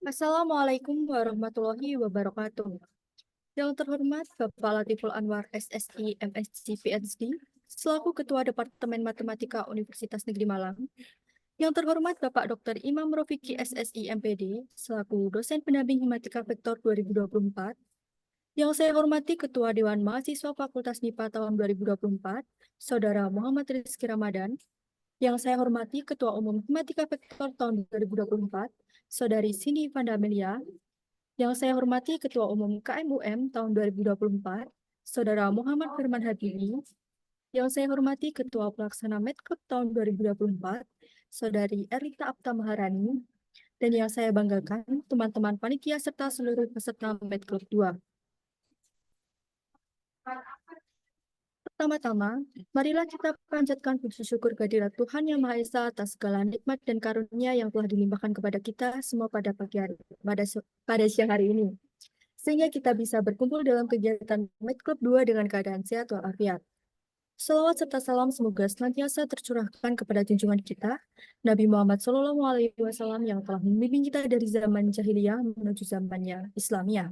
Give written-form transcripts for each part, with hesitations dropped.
Assalamualaikum warahmatullahi wabarakatuh. Yang terhormat Bapak Latiful Anwar SSI MSc PhD, selaku Ketua Departemen Matematika Universitas Negeri Malang. Yang terhormat Bapak Dr. Imam Rofiki SSI MPD, selaku dosen pendamping Matematika Vektor 2024. Yang saya hormati Ketua Dewan Mahasiswa Fakultas MIPA tahun 2024, Saudara Muhammad Rizky Ramadan. Yang saya hormati Ketua Umum Matematika Vektor tahun 2024, Saudari Cindy Vandamelia. Yang saya hormati Ketua Umum KMUM tahun 2024, Saudara Muhammad Firman Habibi. Yang saya hormati Ketua Pelaksana Medclub tahun 2024, Saudari Erlita Apta Maharani. Dan yang saya banggakan, teman-teman panitia serta seluruh peserta Medclub 2. Pertama-tama, marilah kita panjatkan puji syukur kehadirat Tuhan Yang Maha Esa atas segala nikmat dan karunia yang telah dilimpahkan kepada kita semua pada pada siang hari ini, sehingga kita bisa berkumpul dalam kegiatan Med Club 2 dengan keadaan sehat walafiat. Salawat serta salam semoga senantiasa tercurahkan kepada junjungan kita, Nabi Muhammad SAW yang telah membimbing kita dari zaman jahiliyah menuju zamannya Islamiyah.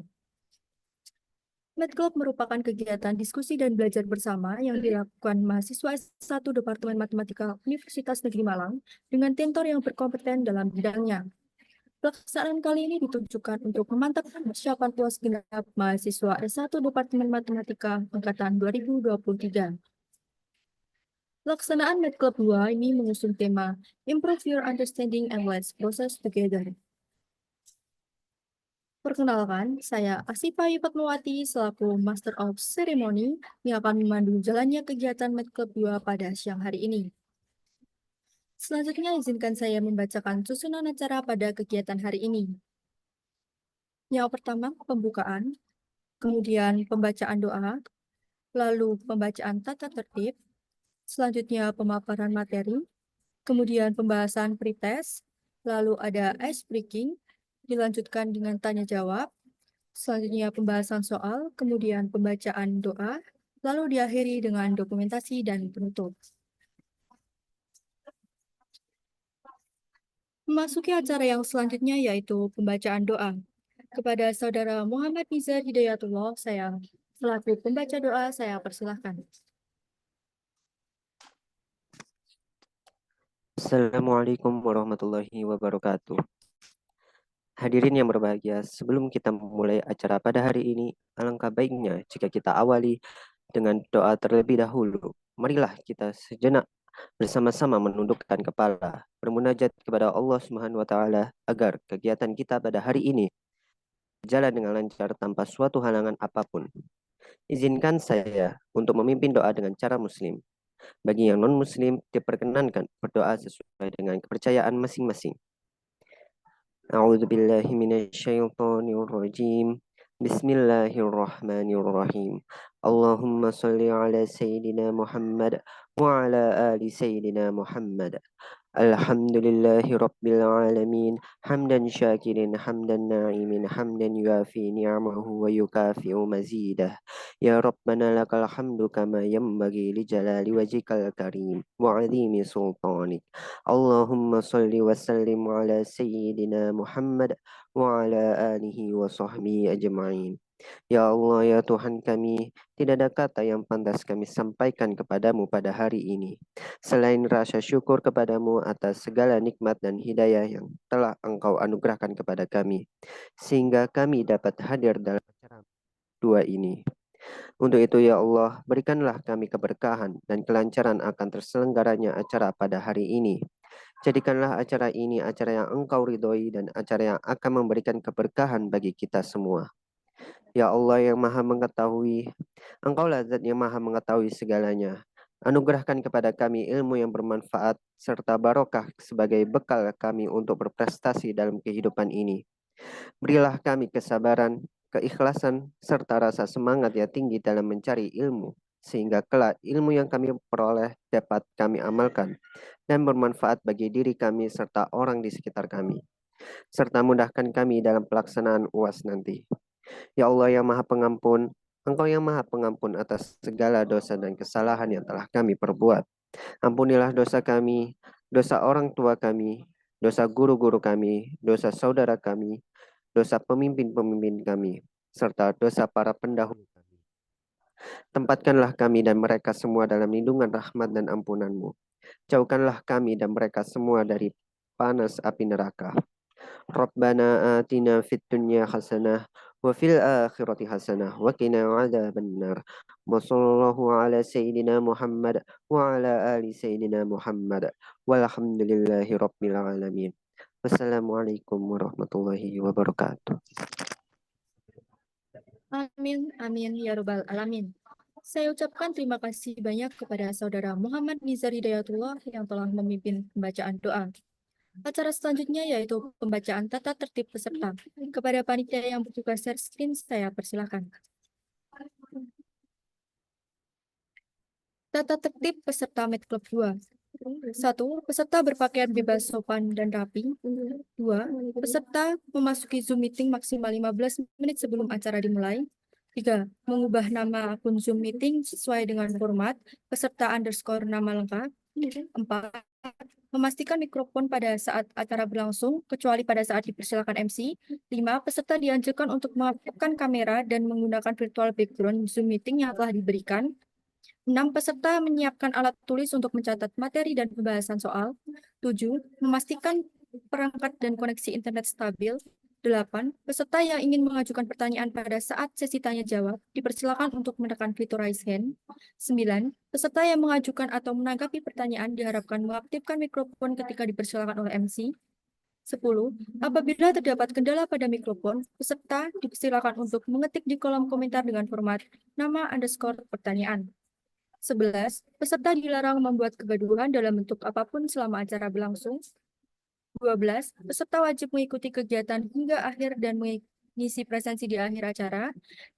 Med Club merupakan kegiatan diskusi dan belajar bersama yang dilakukan mahasiswa S1 Departemen Matematika Universitas Negeri Malang dengan tentor yang berkompeten dalam bidangnya. Pelaksanaan kali ini ditujukan untuk memantapkan persiapan puas genap mahasiswa S1 Departemen Matematika Angkatan 2023. Pelaksanaan Med Club 2 ini mengusung tema Improve Your Understanding and Let's Process Together. Perkenalkan, saya Asifa Fatmawati selaku Master of Ceremony yang akan memandu jalannya kegiatan Med Club 2 pada siang hari ini. Selanjutnya, izinkan saya membacakan susunan acara pada kegiatan hari ini. Yang pertama, pembukaan, kemudian pembacaan doa, lalu pembacaan tata tertib, selanjutnya pemaparan materi, kemudian pembahasan pretest, lalu ada ice breaking, dilanjutkan dengan tanya jawab, selanjutnya pembahasan soal, kemudian pembacaan doa, lalu diakhiri dengan dokumentasi dan penutup. Memasuki acara yang selanjutnya yaitu pembacaan doa. Kepada Saudara Muhammad Nizar Hidayatullah, saya selaku pembaca doa, saya persilahkan. Assalamualaikum warahmatullahi wabarakatuh. Hadirin yang berbahagia, sebelum kita memulai acara pada hari ini, alangkah baiknya jika kita awali dengan doa terlebih dahulu. Marilah kita sejenak bersama-sama menundukkan kepala, bermunajat kepada Allah Subhanahu wa taala agar kegiatan kita pada hari ini berjalan dengan lancar tanpa suatu halangan apapun. Izinkan saya untuk memimpin doa dengan cara muslim. Bagi yang non-muslim, diperkenankan berdoa sesuai dengan kepercayaan masing-masing. A'udzu billahi minasyaitonir rajim. Bismillahirrahmanirrahim. Allahumma shalli ala sayyidina Muhammad wa ala ali sayyidina Muhammad. Alhamdulillahi Rabbil Alamin. Hamdan syakirin, hamdan na'imin, hamdan yuafi ni'amahu wa yukafi'u mazidah. Ya Rabbana lakal hamdu kama yanbaghi li jalali wajhikal karim wa 'azimi sultanik. Allahumma salli wa sallim ala sayyidina Muhammad wa ala alihi wa sahbihi ajma'in. Ya Allah, ya Tuhan kami, tidak ada kata yang pantas kami sampaikan kepadamu pada hari ini, selain rasa syukur kepadamu atas segala nikmat dan hidayah yang telah Engkau anugerahkan kepada kami, sehingga kami dapat hadir dalam acara dua ini. Untuk itu ya Allah, berikanlah kami keberkahan dan kelancaran akan terselenggaranya acara pada hari ini. Jadikanlah acara ini acara yang Engkau ridhoi dan acara yang akan memberikan keberkahan bagi kita semua. Ya Allah yang maha mengetahui, Engkaulah zat yang maha mengetahui segalanya. Anugerahkan kepada kami ilmu yang bermanfaat serta barokah sebagai bekal kami untuk berprestasi dalam kehidupan ini. Berilah kami kesabaran, keikhlasan, serta rasa semangat yang tinggi dalam mencari ilmu, sehingga kelak ilmu yang kami peroleh dapat kami amalkan dan bermanfaat bagi diri kami serta orang di sekitar kami, serta mudahkan kami dalam pelaksanaan UAS nanti. Ya Allah yang maha pengampun, Engkau yang maha pengampun atas segala dosa dan kesalahan yang telah kami perbuat. Ampunilah dosa kami, dosa orang tua kami, dosa guru-guru kami, dosa saudara kami, dosa pemimpin-pemimpin kami, serta dosa para pendahulu kami. Tempatkanlah kami dan mereka semua dalam lindungan rahmat dan ampunan-Mu. Jauhkanlah kami dan mereka semua dari panas api neraka. Rabbana atina fid dunya hasanah wa fil akhirati hasanah wa qina adzabannar. Wa sallallahu ala sayyidina Muhammad wa ala ali sayyidina Muhammad. Walhamdulillahi rabbil alamin. Wassalamualaikum warahmatullahi wabarakatuh. Amin, amin, ya robbal alamin. Saya ucapkan terima kasih banyak kepada Saudara Muhammad Nizar Hidayatullah yang telah memimpin pembacaan doa. Acara selanjutnya yaitu pembacaan tata tertib peserta. Kepada panitia yang bertugas share screen, saya persilakan. Tata tertib peserta Med Club 2. 1. Peserta berpakaian bebas sopan dan rapi. 2. Peserta memasuki Zoom meeting maksimal 15 menit sebelum acara dimulai. 3. Mengubah nama akun Zoom meeting sesuai dengan format peserta underscore nama lengkap. 4. Memastikan mikrofon pada saat acara berlangsung, kecuali pada saat dipersilakan MC. 5. Peserta dianjurkan untuk mengaktifkan kamera dan menggunakan virtual background Zoom meeting yang telah diberikan. 6. Peserta menyiapkan alat tulis untuk mencatat materi dan pembahasan soal. 7. Memastikan perangkat dan koneksi internet stabil. 8. Peserta yang ingin mengajukan pertanyaan pada saat sesi tanya-jawab dipersilakan untuk menekan fitur raise hand. 9. Peserta yang mengajukan atau menanggapi pertanyaan diharapkan mengaktifkan mikrofon ketika dipersilakan oleh MC. 10. Apabila terdapat kendala pada mikrofon, peserta dipersilakan untuk mengetik di kolom komentar dengan format nama underscore pertanyaan. 11. Peserta dilarang membuat kegaduhan dalam bentuk apapun selama acara berlangsung. 12. Peserta wajib mengikuti kegiatan hingga akhir dan mengisi presensi di akhir acara.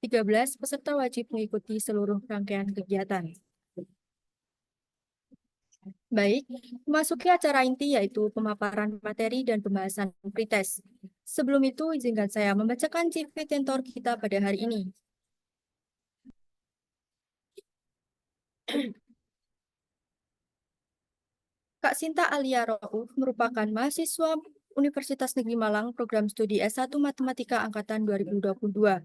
13. Peserta wajib mengikuti seluruh rangkaian kegiatan. Baik, memasuki acara inti yaitu pemaparan materi dan pembahasan pretest. Sebelum itu, izinkan saya membacakan CV tentor kita pada hari ini. Kak Sinta Alia Rauf merupakan mahasiswa Universitas Negeri Malang Program Studi S1 Matematika Angkatan 2022.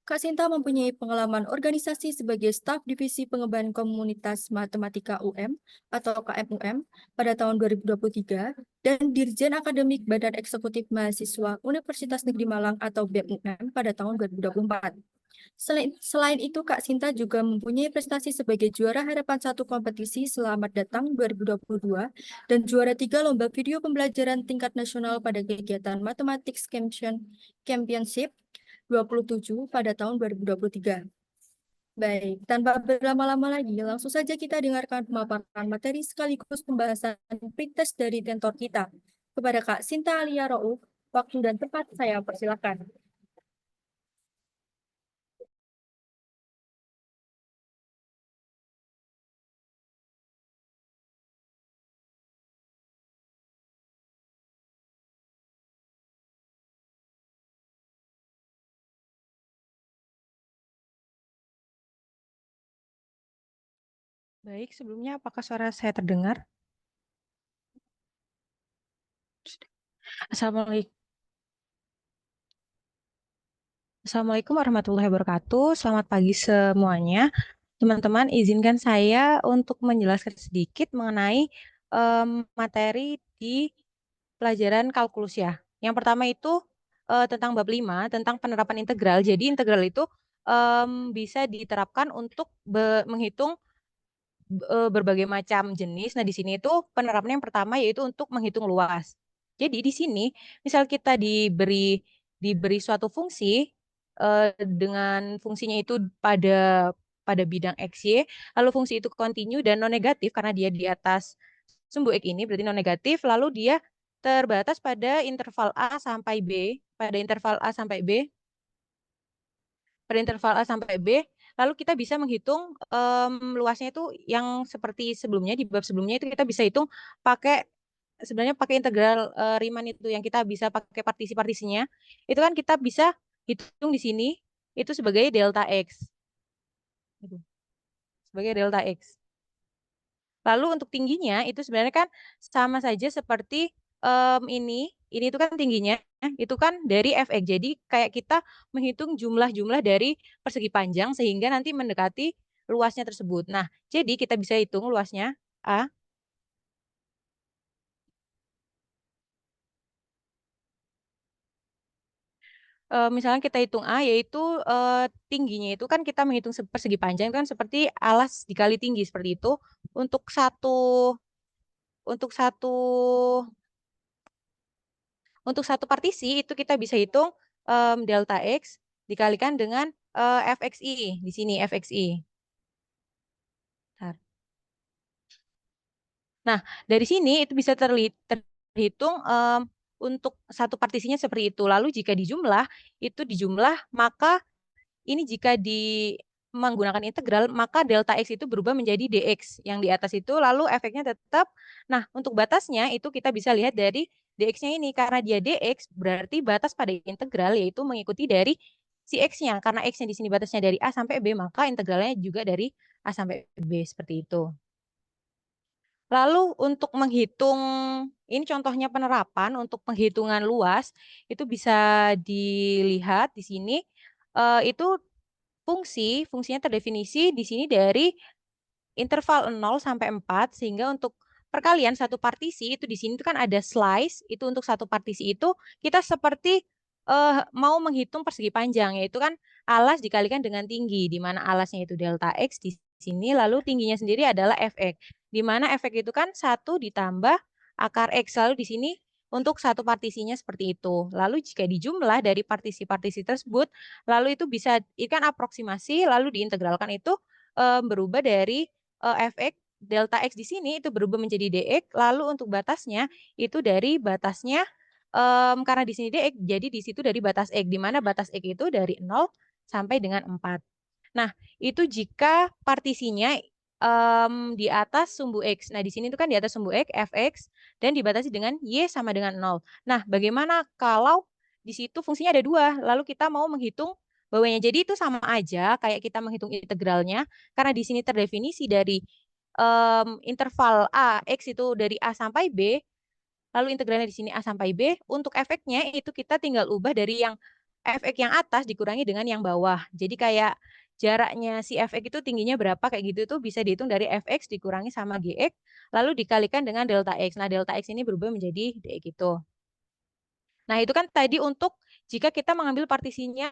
Kak Sinta mempunyai pengalaman organisasi sebagai staf Divisi Pengembangan Komunitas Matematika UM atau KMUM pada tahun 2023 dan Dirjen Akademik Badan Eksekutif Mahasiswa Universitas Negeri Malang atau BEM pada tahun 2024. Selain itu, Kak Sinta juga mempunyai prestasi sebagai juara harapan 1 kompetisi Selamat Datang 2022 dan juara 3 lomba video pembelajaran tingkat nasional pada kegiatan Mathematics Championship 27 pada tahun 2023. Baik, tanpa berlama-lama lagi, langsung saja kita dengarkan pemaparan materi sekaligus pembahasan pretest dari tentor kita. Kepada Kak Sinta Alia Rauf, waktu dan tempat saya persilakan. Baik, sebelumnya apakah suara saya terdengar? Assalamualaikum. Assalamualaikum warahmatullahi wabarakatuh. Selamat pagi semuanya. Teman-teman, izinkan saya untuk menjelaskan sedikit mengenai materi di pelajaran kalkulus ya. Yang pertama itu tentang bab 5, tentang penerapan integral. Jadi integral itu bisa diterapkan untuk menghitung berbagai macam jenis. Nah, di sini itu penerapannya yang pertama yaitu untuk menghitung luas. Jadi di sini misal kita diberi suatu fungsi dengan fungsinya itu pada bidang XY, lalu fungsi itu kontinu dan non negatif karena dia di atas sumbu X ini berarti non negatif, lalu dia terbatas pada interval A sampai B, pada interval A sampai B, lalu kita bisa menghitung luasnya itu yang seperti sebelumnya, di bab sebelumnya itu kita bisa hitung sebenarnya pakai integral Riemann itu yang kita bisa pakai partisi-partisinya, itu kan kita bisa hitung di sini, itu sebagai delta X. Sebagai delta X. Lalu untuk tingginya itu sebenarnya kan sama saja seperti ini itu kan tingginya, itu kan dari fx. Jadi kayak kita menghitung jumlah-jumlah dari persegi panjang sehingga nanti mendekati luasnya tersebut. Nah, jadi kita bisa hitung luasnya A. Misalnya kita hitung A, yaitu tingginya itu kan kita menghitung persegi panjang kan seperti alas dikali tinggi seperti itu. Untuk satu untuk satu untuk satu partisi itu kita bisa hitung delta X dikalikan dengan fxi di sini fxi. Bentar. Nah, dari sini itu bisa terhitung untuk satu partisinya seperti itu. Lalu jika dijumlah, maka ini jika menggunakan integral, maka delta X itu berubah menjadi dx yang di atas itu, lalu efeknya tetap. Nah, untuk batasnya itu kita bisa lihat dari dx-nya ini. Karena dia dx, berarti batas pada integral yaitu mengikuti dari si x-nya. Karena x-nya di sini batasnya dari A sampai B, maka integralnya juga dari A sampai B, seperti itu. Lalu untuk menghitung, ini contohnya penerapan untuk penghitungan luas, itu bisa dilihat di sini, itu fungsinya terdefinisi di sini dari interval 0 sampai 4, sehingga untuk perkalian satu partisi, itu di sini itu kan ada slice, itu untuk satu partisi itu, kita seperti mau menghitung persegi panjang, yaitu kan alas dikalikan dengan tinggi, di mana alasnya itu delta X di sini, lalu tingginya sendiri adalah Fx. Di mana Fx itu kan 1 ditambah akar X, lalu di sini untuk satu partisinya seperti itu. Lalu jika dijumlah dari partisi-partisi tersebut, lalu itu bisa, ikan aproksimasi, lalu diintegralkan itu berubah dari Fx, delta X di sini itu berubah menjadi dx, lalu untuk batasnya itu dari batasnya, karena di sini dx, jadi di situ dari batas X, di mana batas X itu dari 0 sampai dengan 4. Nah, itu jika partisinya di atas sumbu X. Nah, di sini itu kan di atas sumbu X, Fx, dan dibatasi dengan Y sama dengan 0. Nah, bagaimana kalau di situ fungsinya ada 2, lalu kita mau menghitung bawahnya. Jadi itu sama aja kayak kita menghitung integralnya, karena di sini terdefinisi dari interval A, X itu dari A sampai B, lalu integralnya di sini A sampai B, untuk efeknya itu kita tinggal ubah dari yang efek yang atas dikurangi dengan yang bawah. Jadi kayak jaraknya si fx itu tingginya berapa kayak gitu tuh bisa dihitung dari fx dikurangi sama gx, lalu dikalikan dengan delta x. Nah, delta x ini berubah menjadi dx gitu. Nah, itu kan tadi untuk jika kita mengambil partisinya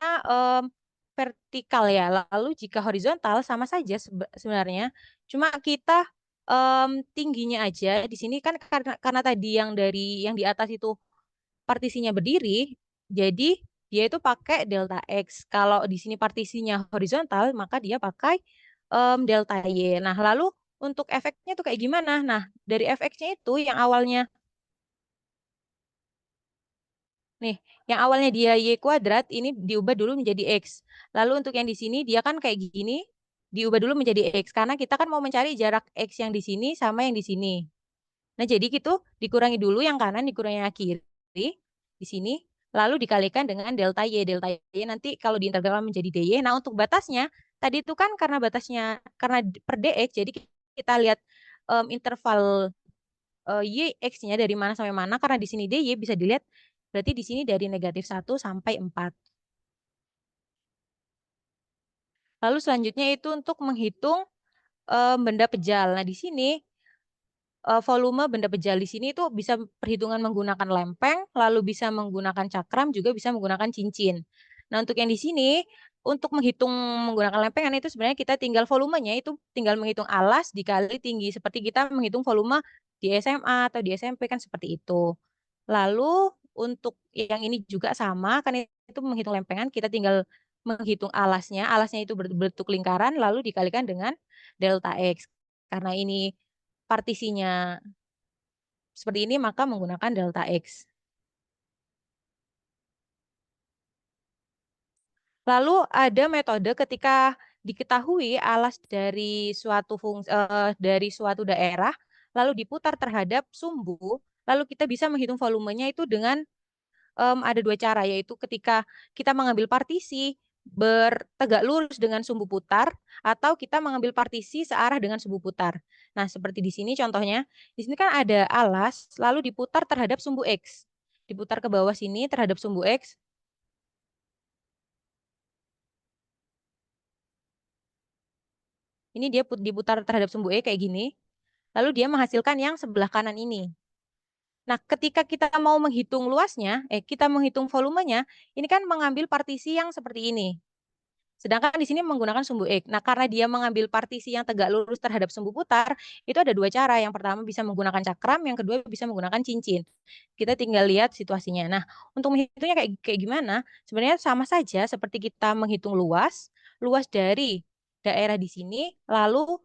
vertikal ya. Lalu jika horizontal sama saja sebenarnya. Cuma kita tingginya aja di sini kan karena tadi yang di atas itu partisinya berdiri, jadi dia itu pakai delta X. Kalau di sini partisinya horizontal, maka dia pakai delta Y. Nah, lalu untuk efeknya itu kayak gimana? Nah, dari efeknya itu yang awalnya, nih, yang awalnya dia Y kuadrat, ini diubah dulu menjadi X. Lalu untuk yang di sini, dia kan kayak gini, diubah dulu menjadi X. Karena kita kan mau mencari jarak X yang di sini sama yang di sini. Nah, jadi gitu dikurangi dulu yang kanan, dikurangi yang kiri di sini, lalu dikalikan dengan delta Y. Delta Y nanti kalau diintegralkan menjadi dy. Nah, untuk batasnya tadi itu kan karena batasnya karena per dx, jadi kita lihat interval y x-nya dari mana sampai mana, karena di sini dy bisa dilihat berarti di sini dari -1 sampai 4. Lalu selanjutnya itu untuk menghitung benda pejal. Nah, di sini volume benda pejal di sini itu bisa perhitungan menggunakan lempeng, lalu bisa menggunakan cakram, juga bisa menggunakan cincin. Nah, untuk yang di sini, untuk menghitung menggunakan lempengan itu sebenarnya kita tinggal volumenya itu tinggal menghitung alas dikali tinggi, seperti kita menghitung volume di SMA atau di SMP kan seperti itu. Lalu untuk yang ini juga sama, kan itu menghitung lempengan, kita tinggal menghitung alasnya itu berbentuk lingkaran, lalu dikalikan dengan delta X. Karena ini partisinya seperti ini, maka menggunakan delta X. Lalu ada metode ketika diketahui alas dari suatu daerah, lalu diputar terhadap sumbu, lalu kita bisa menghitung volumenya itu dengan ada 2 cara, yaitu ketika kita mengambil partisi bertegak lurus dengan sumbu putar atau kita mengambil partisi searah dengan sumbu putar. Nah, seperti di sini contohnya, di sini kan ada alas lalu diputar terhadap sumbu X. Diputar ke bawah sini terhadap sumbu X. Ini dia diputar terhadap sumbu E kayak gini. Lalu dia menghasilkan yang sebelah kanan ini. Nah, ketika kita mau menghitung luasnya, kita menghitung volumenya, ini kan mengambil partisi yang seperti ini. Sedangkan di sini menggunakan sumbu X. Nah, karena dia mengambil partisi yang tegak lurus terhadap sumbu putar, itu ada dua cara. Yang pertama bisa menggunakan cakram, yang kedua bisa menggunakan cincin. Kita tinggal lihat situasinya. Nah, untuk menghitungnya kayak gimana? Sebenarnya sama saja seperti kita menghitung luas dari daerah di sini, lalu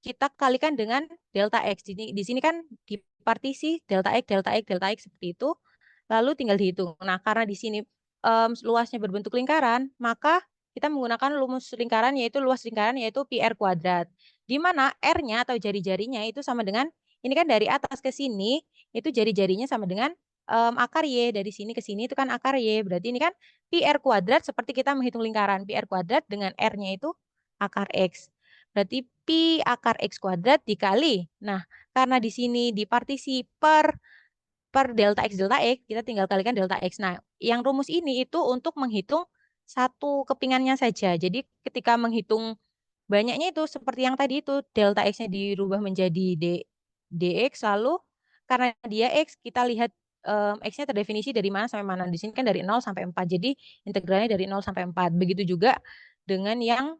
kita kalikan dengan delta X. Di sini kan di partisi delta X, delta X, delta X seperti itu. Lalu tinggal dihitung. Nah, karena di sini luasnya berbentuk lingkaran, maka kita menggunakan luas lingkaran yaitu pi r kuadrat. Di mana R-nya atau jari-jarinya itu sama dengan, ini kan dari atas ke sini, itu jari-jarinya sama dengan akar Y. Dari sini ke sini itu kan akar Y. Berarti ini kan pi r kuadrat seperti kita menghitung lingkaran. Pi r kuadrat dengan R-nya itu akar X. Berarti pi akar X kuadrat dikali. Nah, karena di sini dipartisi per delta X, kita tinggal kalikan delta X. Nah, yang rumus ini itu untuk menghitung satu kepingannya saja. Jadi ketika menghitung banyaknya itu seperti yang tadi itu, delta X-nya dirubah menjadi dx, lalu karena dia X, kita lihat X-nya terdefinisi dari mana sampai mana. Di sini kan dari 0 sampai 4, jadi integralnya dari 0 sampai 4. Begitu juga dengan yang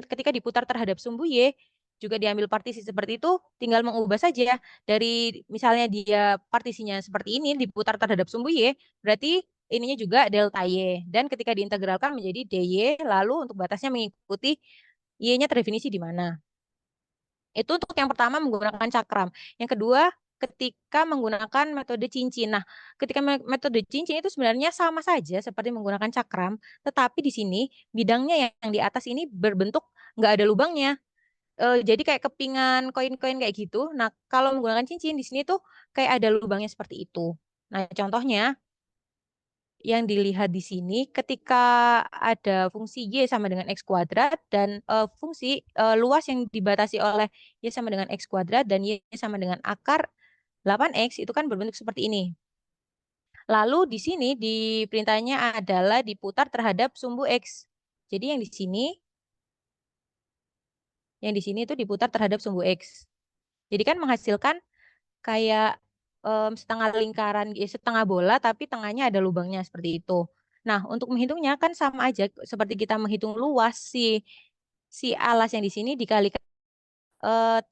ketika diputar terhadap sumbu Y, juga diambil partisi seperti itu, tinggal mengubah saja. Dari misalnya dia partisinya seperti ini, diputar terhadap sumbu Y, berarti ininya juga delta Y. Dan ketika diintegralkan menjadi dy, lalu untuk batasnya mengikuti Y-nya terdefinisi di mana. Itu untuk yang pertama menggunakan cakram. Yang kedua, ketika menggunakan metode cincin. Nah, ketika metode cincin itu sebenarnya sama saja seperti menggunakan cakram, tetapi di sini bidangnya yang di atas ini berbentuk nggak ada lubangnya. Jadi kayak kepingan koin-koin kayak gitu. Nah, kalau menggunakan cincin di sini tuh kayak ada lubangnya seperti itu. Nah, contohnya yang dilihat di sini ketika ada fungsi Y sama dengan X kuadrat dan fungsi luas yang dibatasi oleh Y sama dengan X kuadrat dan Y sama dengan akar 8X itu kan berbentuk seperti ini. Lalu di sini di perintahnya adalah diputar terhadap sumbu X. Jadi yang di sini itu diputar terhadap sumbu X. Jadi kan menghasilkan kayak setengah lingkaran, setengah bola, tapi tengahnya ada lubangnya seperti itu. Nah, untuk menghitungnya kan sama aja seperti kita menghitung luas si alas yang di sini dikalikan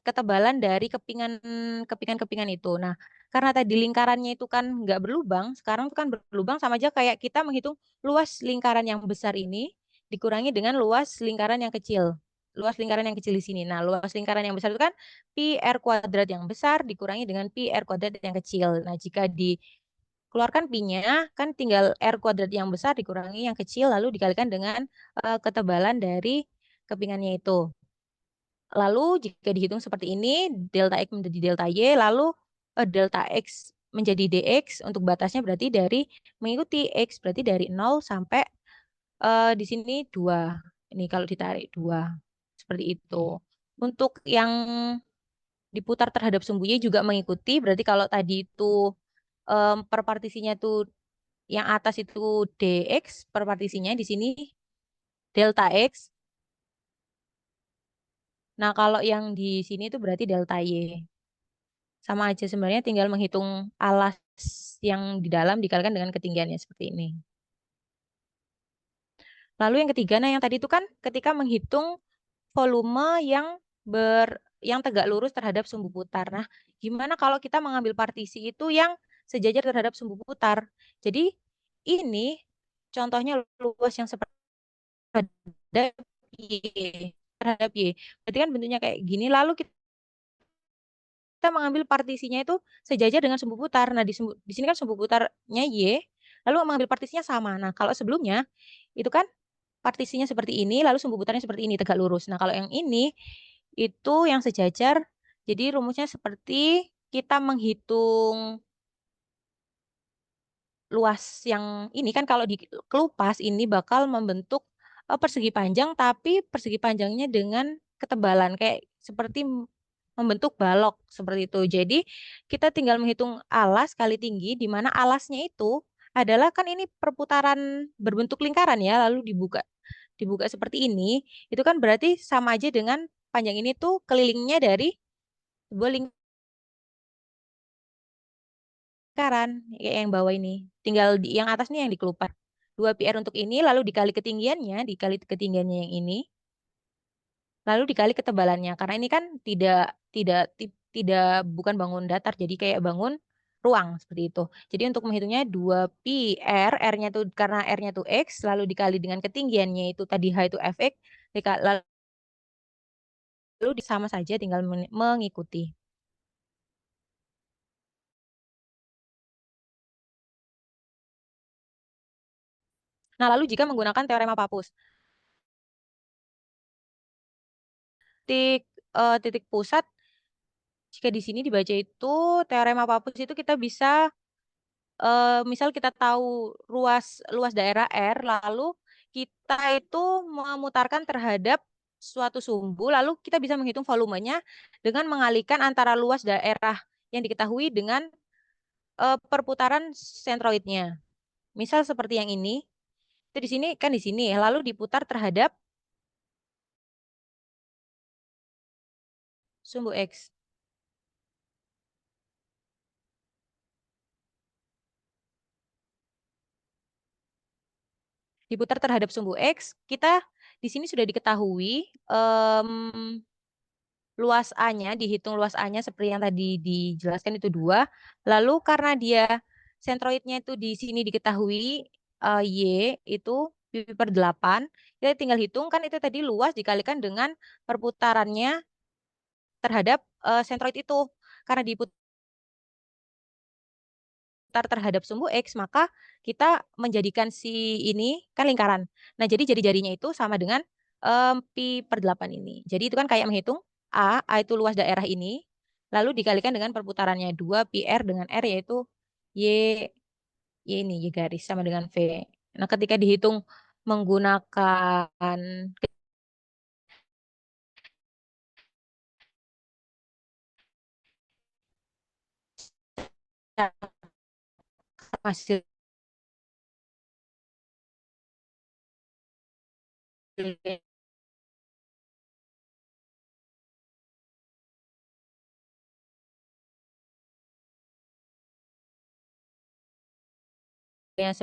ketebalan dari kepingan-kepingan itu. Nah, karena tadi lingkarannya itu kan nggak berlubang, sekarang itu kan berlubang sama aja kayak kita menghitung luas lingkaran yang besar ini dikurangi dengan luas lingkaran yang kecil. Luas lingkaran yang kecil di sini. Nah, luas lingkaran yang besar itu kan pi r kuadrat yang besar dikurangi dengan pi r kuadrat yang kecil. Nah, jika dikeluarkan pi-nya, kan tinggal r kuadrat yang besar dikurangi yang kecil, lalu dikalikan dengan ketebalan dari kepingannya itu. Lalu jika dihitung seperti ini, delta X menjadi delta Y, lalu delta X menjadi dx, untuk batasnya berarti dari mengikuti X, berarti dari 0 sampai di sini 2. Ini kalau ditarik 2. Seperti itu. Untuk yang diputar terhadap sumbu Y juga mengikuti, berarti kalau tadi itu per partisinya tuh yang atas itu dx, per partisinya di sini delta X. Nah, kalau yang di sini itu berarti delta Y. Sama aja sebenarnya, tinggal menghitung alas yang di dalam dikalikan dengan ketinggiannya seperti ini. Lalu yang ketiga, nah yang tadi itu kan ketika menghitung volume yang tegak lurus terhadap sumbu putar. Nah, gimana kalau kita mengambil partisi itu yang sejajar terhadap sumbu putar? Jadi ini contohnya luas yang seperti terhadap Y. Terhadap Y. Berarti kan bentuknya kayak gini, lalu kita mengambil partisinya itu sejajar dengan sumbu putar. Nah, di sini kan sumbu putarnya Y, lalu mengambil partisinya sama. Nah, kalau sebelumnya itu kan partisinya seperti ini, lalu sumbu putarnya seperti ini, tegak lurus. Nah, kalau yang ini itu yang sejajar. Jadi rumusnya seperti kita menghitung luas yang ini kan kalau dikelupas ini bakal membentuk persegi panjang, tapi persegi panjangnya dengan ketebalan kayak seperti membentuk balok seperti itu. Jadi kita tinggal menghitung alas kali tinggi, di mana alasnya itu adalah kan ini perputaran berbentuk lingkaran ya, lalu dibuka seperti ini, itu kan berarti sama aja dengan panjang ini tuh kelilingnya dari sebuah lingkaran kayak yang bawah ini. Tinggal yang atas nih yang dikelupas. 2 pi r untuk ini lalu dikali ketinggiannya yang ini, lalu dikali ketebalannya. Karena ini kan tidak bukan bangun datar, jadi kayak bangun ruang seperti itu. Jadi untuk menghitungnya 2 pi r, R-nya tuh karena R-nya tuh X, lalu dikali dengan ketinggiannya itu tadi H itu Fx, lalu sama saja tinggal mengikuti. Nah, lalu jika menggunakan teorema Pappus, titik pusat, jika di sini dibaca itu teorema Pappus itu kita bisa misal kita tahu luas luas daerah R, lalu kita itu memutarkan terhadap suatu sumbu, lalu kita bisa menghitung volumenya dengan mengalihkan antara luas daerah yang diketahui dengan perputaran sentroidnya. Misal seperti yang ini, itu di sini kan di sini, lalu diputar terhadap sumbu X. Diputar terhadap sumbu X, kita di sini sudah diketahui luas A-nya, dihitung luas A-nya seperti yang tadi dijelaskan itu 2. Lalu karena dia sentroidnya itu di sini diketahui Y itu pi per 8, kita tinggal hitung kan itu tadi luas dikalikan dengan perputarannya terhadap sentroid itu. Karena diputar terhadap sumbu X, maka kita menjadikan si ini kan lingkaran. Nah, jadi jari-jarinya itu sama dengan pi per 8 ini. Jadi itu kan kayak menghitung A itu luas daerah ini, lalu dikalikan dengan perputarannya 2 pi R dengan R yaitu Y, Y ini, Y garis sama dengan V. Nah, ketika dihitung menggunakan hasil yang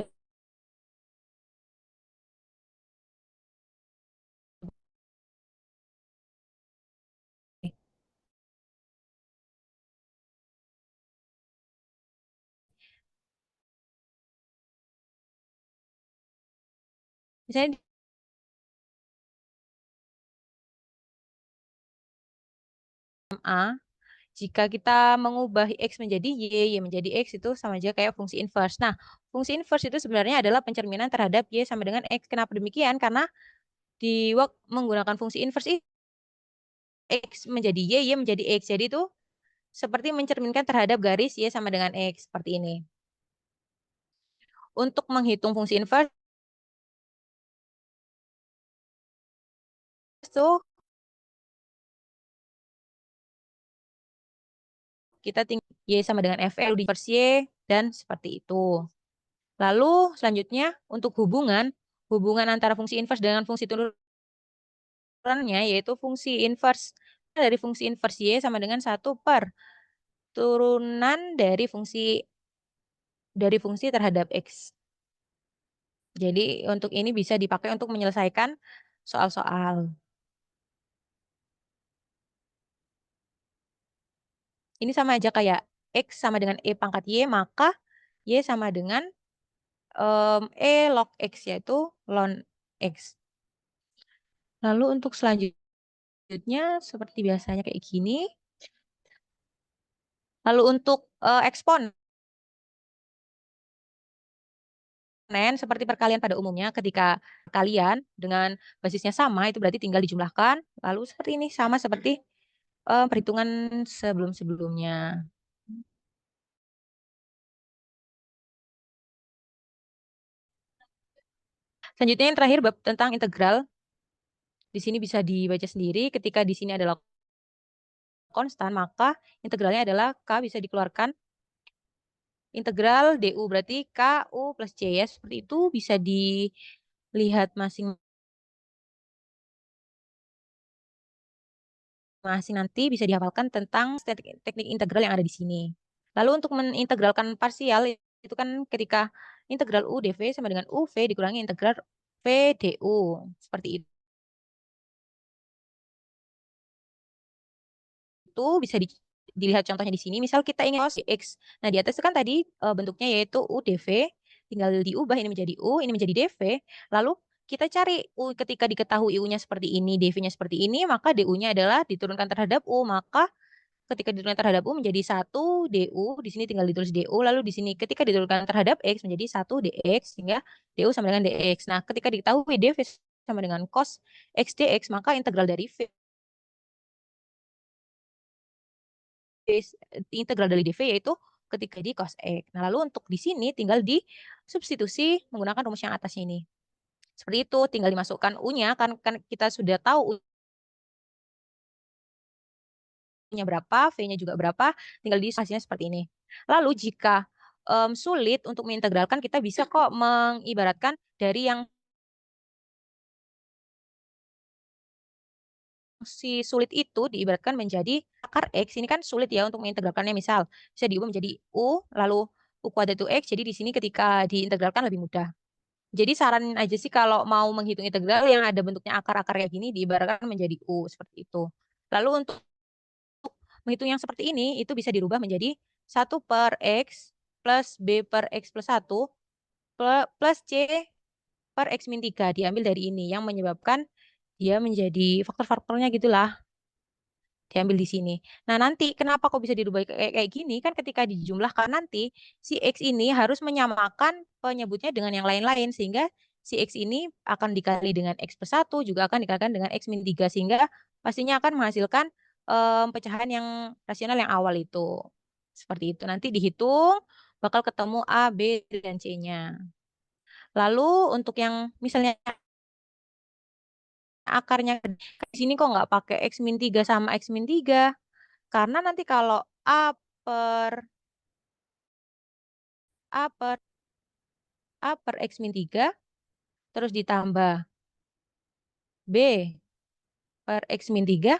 misalnya A, jika kita mengubah X menjadi Y menjadi X itu sama aja kayak fungsi inverse. Nah, fungsi inverse itu sebenarnya adalah pencerminan terhadap Y sama dengan X. Kenapa demikian? Karena menggunakan fungsi inverse X menjadi Y menjadi X. Jadi itu seperti mencerminkan terhadap garis Y sama dengan X, seperti ini. Untuk menghitung fungsi inverse, tuh kita tinggal Y sama dengan FL di inverse Y, dan seperti itu. Lalu selanjutnya untuk hubungan antara fungsi inverse dengan fungsi turunan yaitu fungsi inverse dari fungsi inverse Y sama dengan 1 per turunan dari fungsi terhadap X. Jadi untuk ini bisa dipakai untuk menyelesaikan soal-soal. Ini sama aja kayak X sama dengan E pangkat Y, maka Y sama dengan E log X, yaitu ln X. Lalu untuk selanjutnya seperti biasanya kayak gini. Lalu untuk eksponen seperti perkalian pada umumnya, ketika perkalian dengan basisnya sama itu berarti tinggal dijumlahkan. Lalu seperti ini sama seperti perhitungan sebelum-sebelumnya. Selanjutnya yang terakhir bab tentang integral. Di sini bisa dibaca sendiri. Ketika di sini adalah konstan, maka integralnya adalah K bisa dikeluarkan. Integral DU berarti KU plus C ya. Seperti itu bisa dilihat masing-masing nanti bisa dihafalkan tentang teknik integral yang ada di sini. Lalu untuk mengintegralkan parsial itu kan ketika integral U dV sama dengan UV dikurangi integral V DU. Seperti itu bisa dilihat contohnya di sini. Misal kita ingin cos X. Nah, di atas itu kan tadi bentuknya yaitu U dV. Tinggal diubah ini menjadi U, ini menjadi dV. Lalu kita cari U ketika diketahui U-nya seperti ini, dV-nya seperti ini, maka DU-nya adalah diturunkan terhadap U. Maka ketika diturunkan terhadap U menjadi 1 DU, di sini tinggal ditulis DU, lalu di sini ketika diturunkan terhadap X menjadi 1 DX, sehingga DU sama dengan DX. Nah, ketika diketahui dV sama dengan cos X DX, maka integral dari V integral dari dV yaitu ketika di cos X. Nah, lalu untuk di sini tinggal disubstitusi menggunakan rumus yang atasnya ini. Seperti itu, tinggal dimasukkan U-nya, kan kita sudah tahu U-nya berapa, V-nya juga berapa, tinggal di hasilnya seperti ini. Lalu jika sulit untuk mengintegralkan, kita bisa kok mengibaratkan dari yang si sulit itu diibaratkan menjadi akar X. Ini kan sulit ya untuk mengintegralkannya. Misal, bisa diubah menjadi U, lalu U kuadrat itu X. Jadi di sini ketika diintegralkan lebih mudah. Jadi saranin aja sih kalau mau menghitung integral yang ada bentuknya akar-akar kayak gini diibaratkan menjadi U seperti itu. Lalu untuk menghitung yang seperti ini itu bisa dirubah menjadi 1 per X plus B per X plus 1 plus C per X min 3 diambil dari ini yang menyebabkan dia menjadi faktor-faktornya gitulah. Diambil di sini. Nah, nanti kenapa kok bisa dirubah kayak gini? Kan ketika dijumlahkan nanti si X ini harus menyamakan penyebutnya dengan yang lain-lain sehingga si X ini akan dikali dengan X plus 1 juga akan dikalikan dengan X min 3 sehingga pastinya akan menghasilkan pecahan yang rasional yang awal itu. Seperti itu. Nanti dihitung bakal ketemu A, B, dan C-nya. Lalu untuk yang misalnya akarnya di sini kok nggak pakai X min 3 sama X min 3? Karena nanti kalau per A per A per X min 3 terus ditambah B per X min 3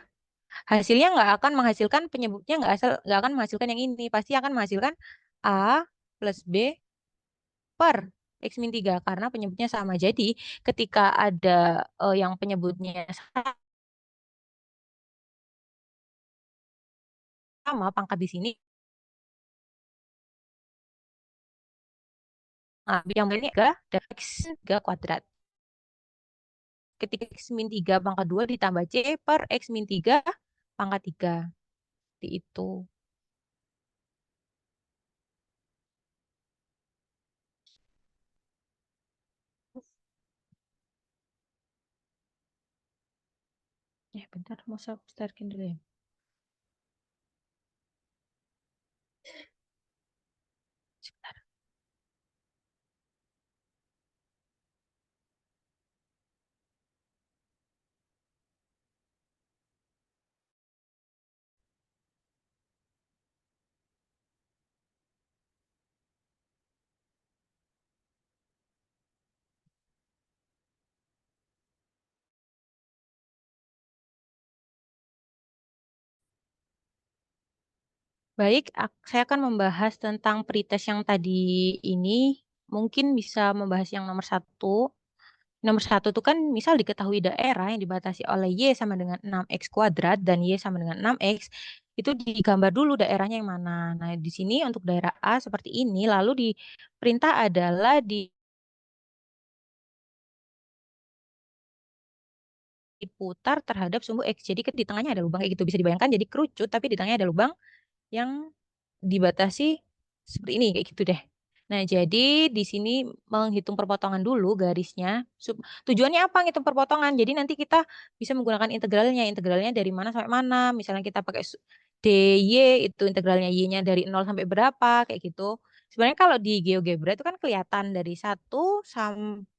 hasilnya nggak akan menghasilkan penyebutnya nggak akan menghasilkan yang ini. Pasti akan menghasilkan A plus B per X min 3 karena penyebutnya sama. Jadi ketika ada yang penyebutnya sama pangkat di sini yang ini 3 dan X 3 kuadrat. Ketika X min 3 pangkat 2 ditambah C per X min 3 pangkat 3. Seperti itu. Bentar, mau saya startin dulu ya. Sebentar. Baik, saya akan membahas tentang pretest yang tadi ini. Mungkin bisa membahas yang nomor 1. Nomor 1 itu kan misal diketahui daerah yang dibatasi oleh Y sama dengan 6X kuadrat dan Y sama dengan 6X. Itu digambar dulu daerahnya yang mana. Nah, di sini untuk daerah A seperti ini. Lalu di perintah adalah diputar terhadap sumbu X. Jadi di tengahnya ada lubang kayak gitu. Bisa dibayangkan jadi kerucut tapi di tengahnya ada lubang yang dibatasi seperti ini kayak gitu deh. Nah, jadi di sini menghitung perpotongan dulu garisnya. Tujuannya apa ngitung perpotongan? Jadi nanti kita bisa menggunakan integralnya. Integralnya dari mana sampai mana. Misalnya kita pakai DY itu integralnya Y-nya dari 0 sampai berapa kayak gitu. Sebenarnya kalau di GeoGebra itu kan kelihatan dari 1 sampai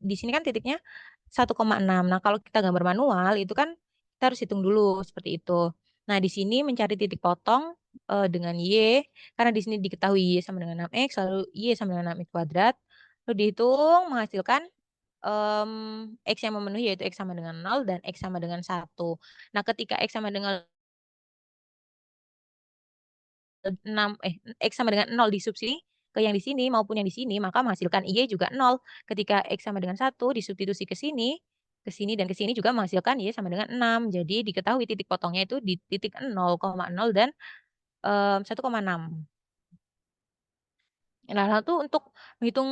di sini kan titiknya 1,6. Nah, kalau kita gambar manual itu kan kita harus hitung dulu seperti itu. Nah, di sini mencari titik potong dengan Y, karena di sini diketahui Y sama dengan 6X, lalu Y sama dengan 6X kuadrat, lalu dihitung menghasilkan X yang memenuhi yaitu X sama dengan 0 dan X sama dengan 1. Nah, ketika X sama dengan 6 X sama dengan 0 disubstitusi ke yang di sini maupun yang di sini, maka menghasilkan Y juga 0. Ketika X sama dengan 1 disubstitusi ke sini dan ke sini juga menghasilkan Y sama dengan 6. Jadi diketahui titik potongnya itu di titik 0,0 dan 1,6. Nah, lalu untuk menghitung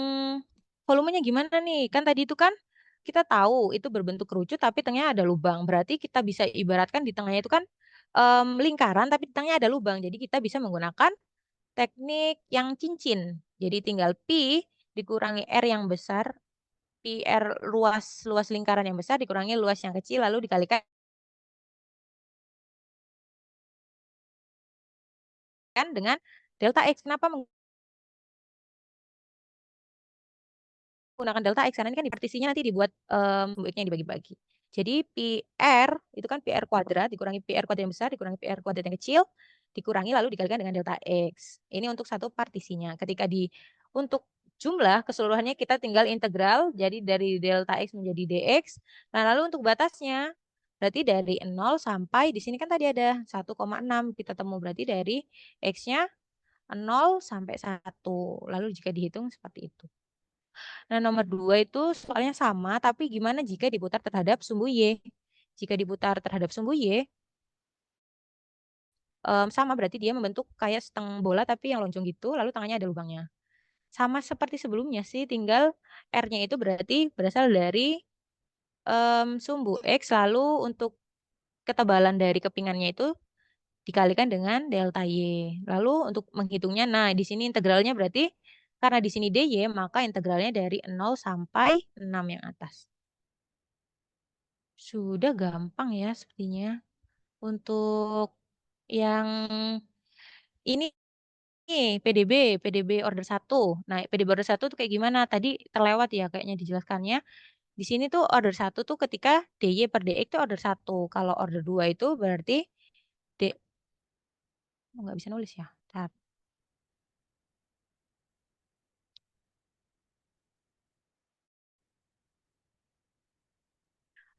volumenya gimana nih? Kan tadi itu kan kita tahu itu berbentuk kerucut tapi tengahnya ada lubang. Berarti kita bisa ibaratkan di tengahnya itu kan lingkaran tapi di tengahnya ada lubang. Jadi kita bisa menggunakan teknik yang cincin. Jadi tinggal pi dikurangi R yang besar, pi R luas lingkaran yang besar dikurangi luas yang kecil lalu dikalikan dengan delta X. Kenapa menggunakan delta X? Karena ini kan di partisinya nanti dibuat X-nya dibagi-bagi. Jadi pi R itu kan pi R kuadrat dikurangi pi R kuadrat yang besar dikurangi pi R kuadrat yang kecil dikurangi lalu dikalikan dengan delta X. Ini untuk satu partisinya. Ketika untuk jumlah keseluruhannya kita tinggal integral jadi dari delta X menjadi dx. Nah, lalu untuk batasnya berarti dari 0 sampai di sini kan tadi ada 1,6 kita temu berarti dari X-nya 0 sampai 1. Lalu jika dihitung seperti itu. Nah, nomor 2 itu soalnya sama, tapi gimana jika diputar terhadap sumbu Y? Jika diputar terhadap sumbu Y, sama berarti dia membentuk kayak setengah bola tapi yang lonjong gitu, lalu tangannya ada lubangnya. Sama seperti sebelumnya sih, tinggal R-nya itu berarti berasal dari sumbu X, lalu untuk ketebalan dari kepingannya itu dikalikan dengan delta Y. Lalu untuk menghitungnya, nah di sini integralnya berarti karena di sini DY, maka integralnya dari 0 sampai 6 yang atas. Sudah gampang ya sepertinya. Untuk yang ini nih, PDB order 1. Nah, PDB order 1 tuh kayak gimana? Tadi terlewat ya kayaknya dijelaskannya. Di sini tuh order 1 tuh ketika DY per DX itu order 1. Kalau order 2 itu berarti D oh, nggak bisa nulis ya? Bentar.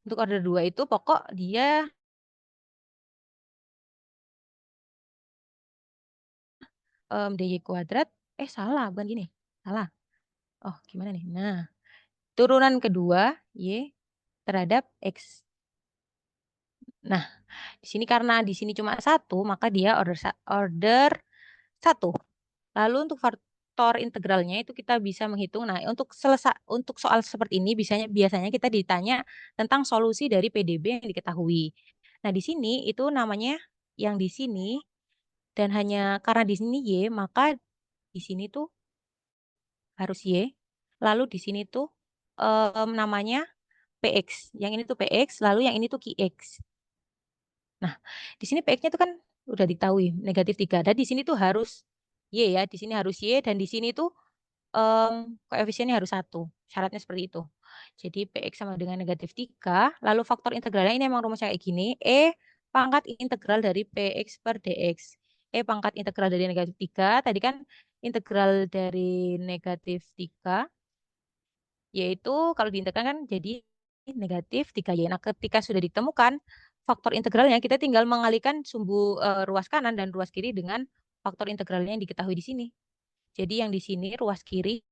Untuk order 2 itu pokok dia DY kuadrat, salah bukan gini, salah. Oh gimana nih? Nah, turunan kedua Y terhadap X. Nah, di sini karena di sini cuma 1, maka dia order 1. Lalu untuk faktor integralnya itu kita bisa menghitung. Nah, untuk soal seperti ini biasanya kita ditanya tentang solusi dari PDB yang diketahui. Nah, di sini itu namanya yang di sini dan hanya karena di sini Y, maka di sini tuh harus Y. Lalu di sini tuh namanya PX. Yang ini tuh PX, lalu yang ini tuh QX. Nah, di sini PX-nya itu kan udah diketahui negatif 3. Dan di sini tuh harus Y ya, di sini harus Y dan di sini tuh koefisiennya harus 1. Syaratnya seperti itu. Jadi PX sama dengan negatif 3. Lalu faktor integralnya ini memang rumusnya kayak gini. Pangkat integral dari PX per DX. Pangkat integral dari negatif 3. Tadi kan integral dari negatif 3. Yaitu kalau diintegralkan kan jadi negatif 3Y. Nah, ketika sudah ditemukan faktor integralnya, kita tinggal mengalihkan sumbu ruas kanan dan ruas kiri dengan faktor integralnya yang diketahui di sini. Jadi yang di sini ruas kiri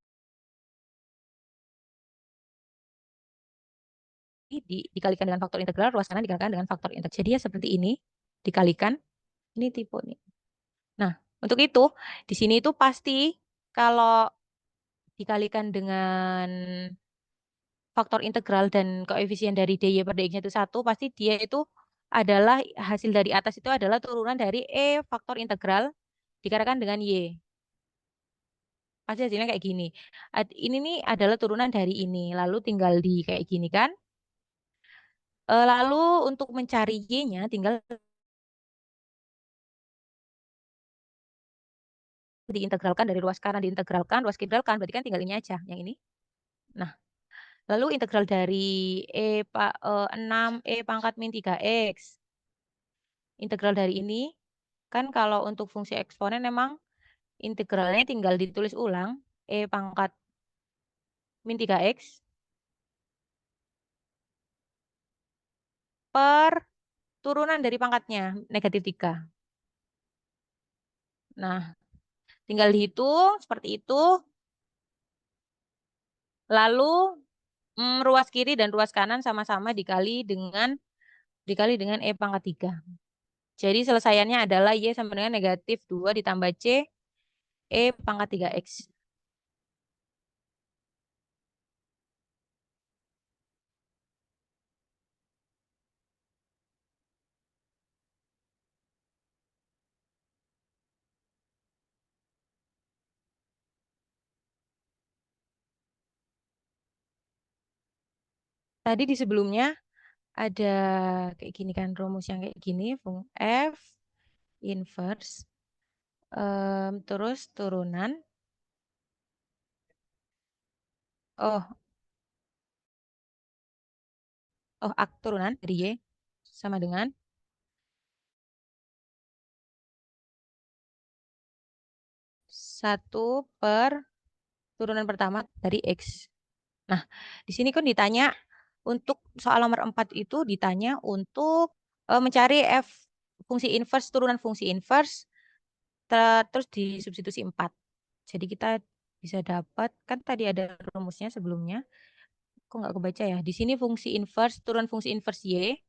dikalikan dengan faktor integral, ruas kanan dikalikan dengan faktor integral. Jadi ya seperti ini, dikalikan. Ini tipe nih. Nah, untuk itu, di sini itu pasti kalau dikalikan dengan faktor integral dan koefisien dari dy per dx-nya itu 1, pasti dia itu adalah hasil dari atas itu adalah turunan dari faktor integral dikalikan dengan y. Pasti hasilnya kayak gini. Ini nih adalah turunan dari ini, lalu tinggal di kayak gini kan. Lalu untuk mencari y-nya tinggal diintegralkan dari ruas kanan diintegralkan, ruas kiri diintegralkan, berarti kan tinggal ini aja, yang ini. Nah, Lalu integral dari 6E pangkat min 3X. Integral dari ini, kan kalau untuk fungsi eksponen memang integralnya tinggal ditulis ulang, E pangkat min 3X per turunan dari pangkatnya, negatif 3. Nah, tinggal dihitung seperti itu. Lalu ruas kiri dan ruas kanan sama-sama dikali dengan E pangkat 3. Jadi selesaiannya adalah Y sama dengan negatif 2 ditambah C E pangkat 3X. Tadi di sebelumnya ada kayak gini kan, rumus yang kayak gini, F inverse, terus turunan. Turunan dari Y sama dengan 1 per turunan pertama dari X. Nah, di sini kan ditanya untuk soal nomor 4 itu ditanya untuk mencari F fungsi inverse, turunan fungsi inverse, terus disubstitusi 4. Jadi kita bisa dapat, kan tadi ada rumusnya sebelumnya. Kok nggak kebaca ya? Di sini fungsi inverse, turunan fungsi inverse Y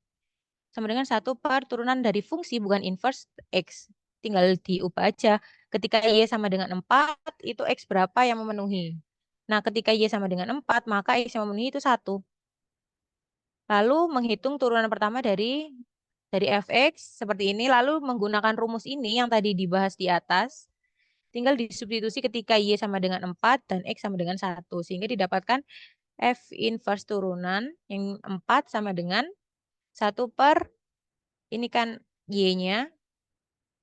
sama dengan 1 per turunan dari fungsi bukan inverse X. Tinggal diubah aja. Ketika Y sama dengan 4, itu X berapa yang memenuhi. Nah, ketika Y sama dengan 4, maka X yang memenuhi itu 1. Lalu menghitung turunan pertama dari fx seperti ini. Lalu menggunakan rumus ini yang tadi dibahas di atas. Tinggal disubstitusi ketika Y sama dengan 4 dan X sama dengan 1. Sehingga didapatkan F inverse turunan yang 4 sama dengan 1 per, ini kan Y-nya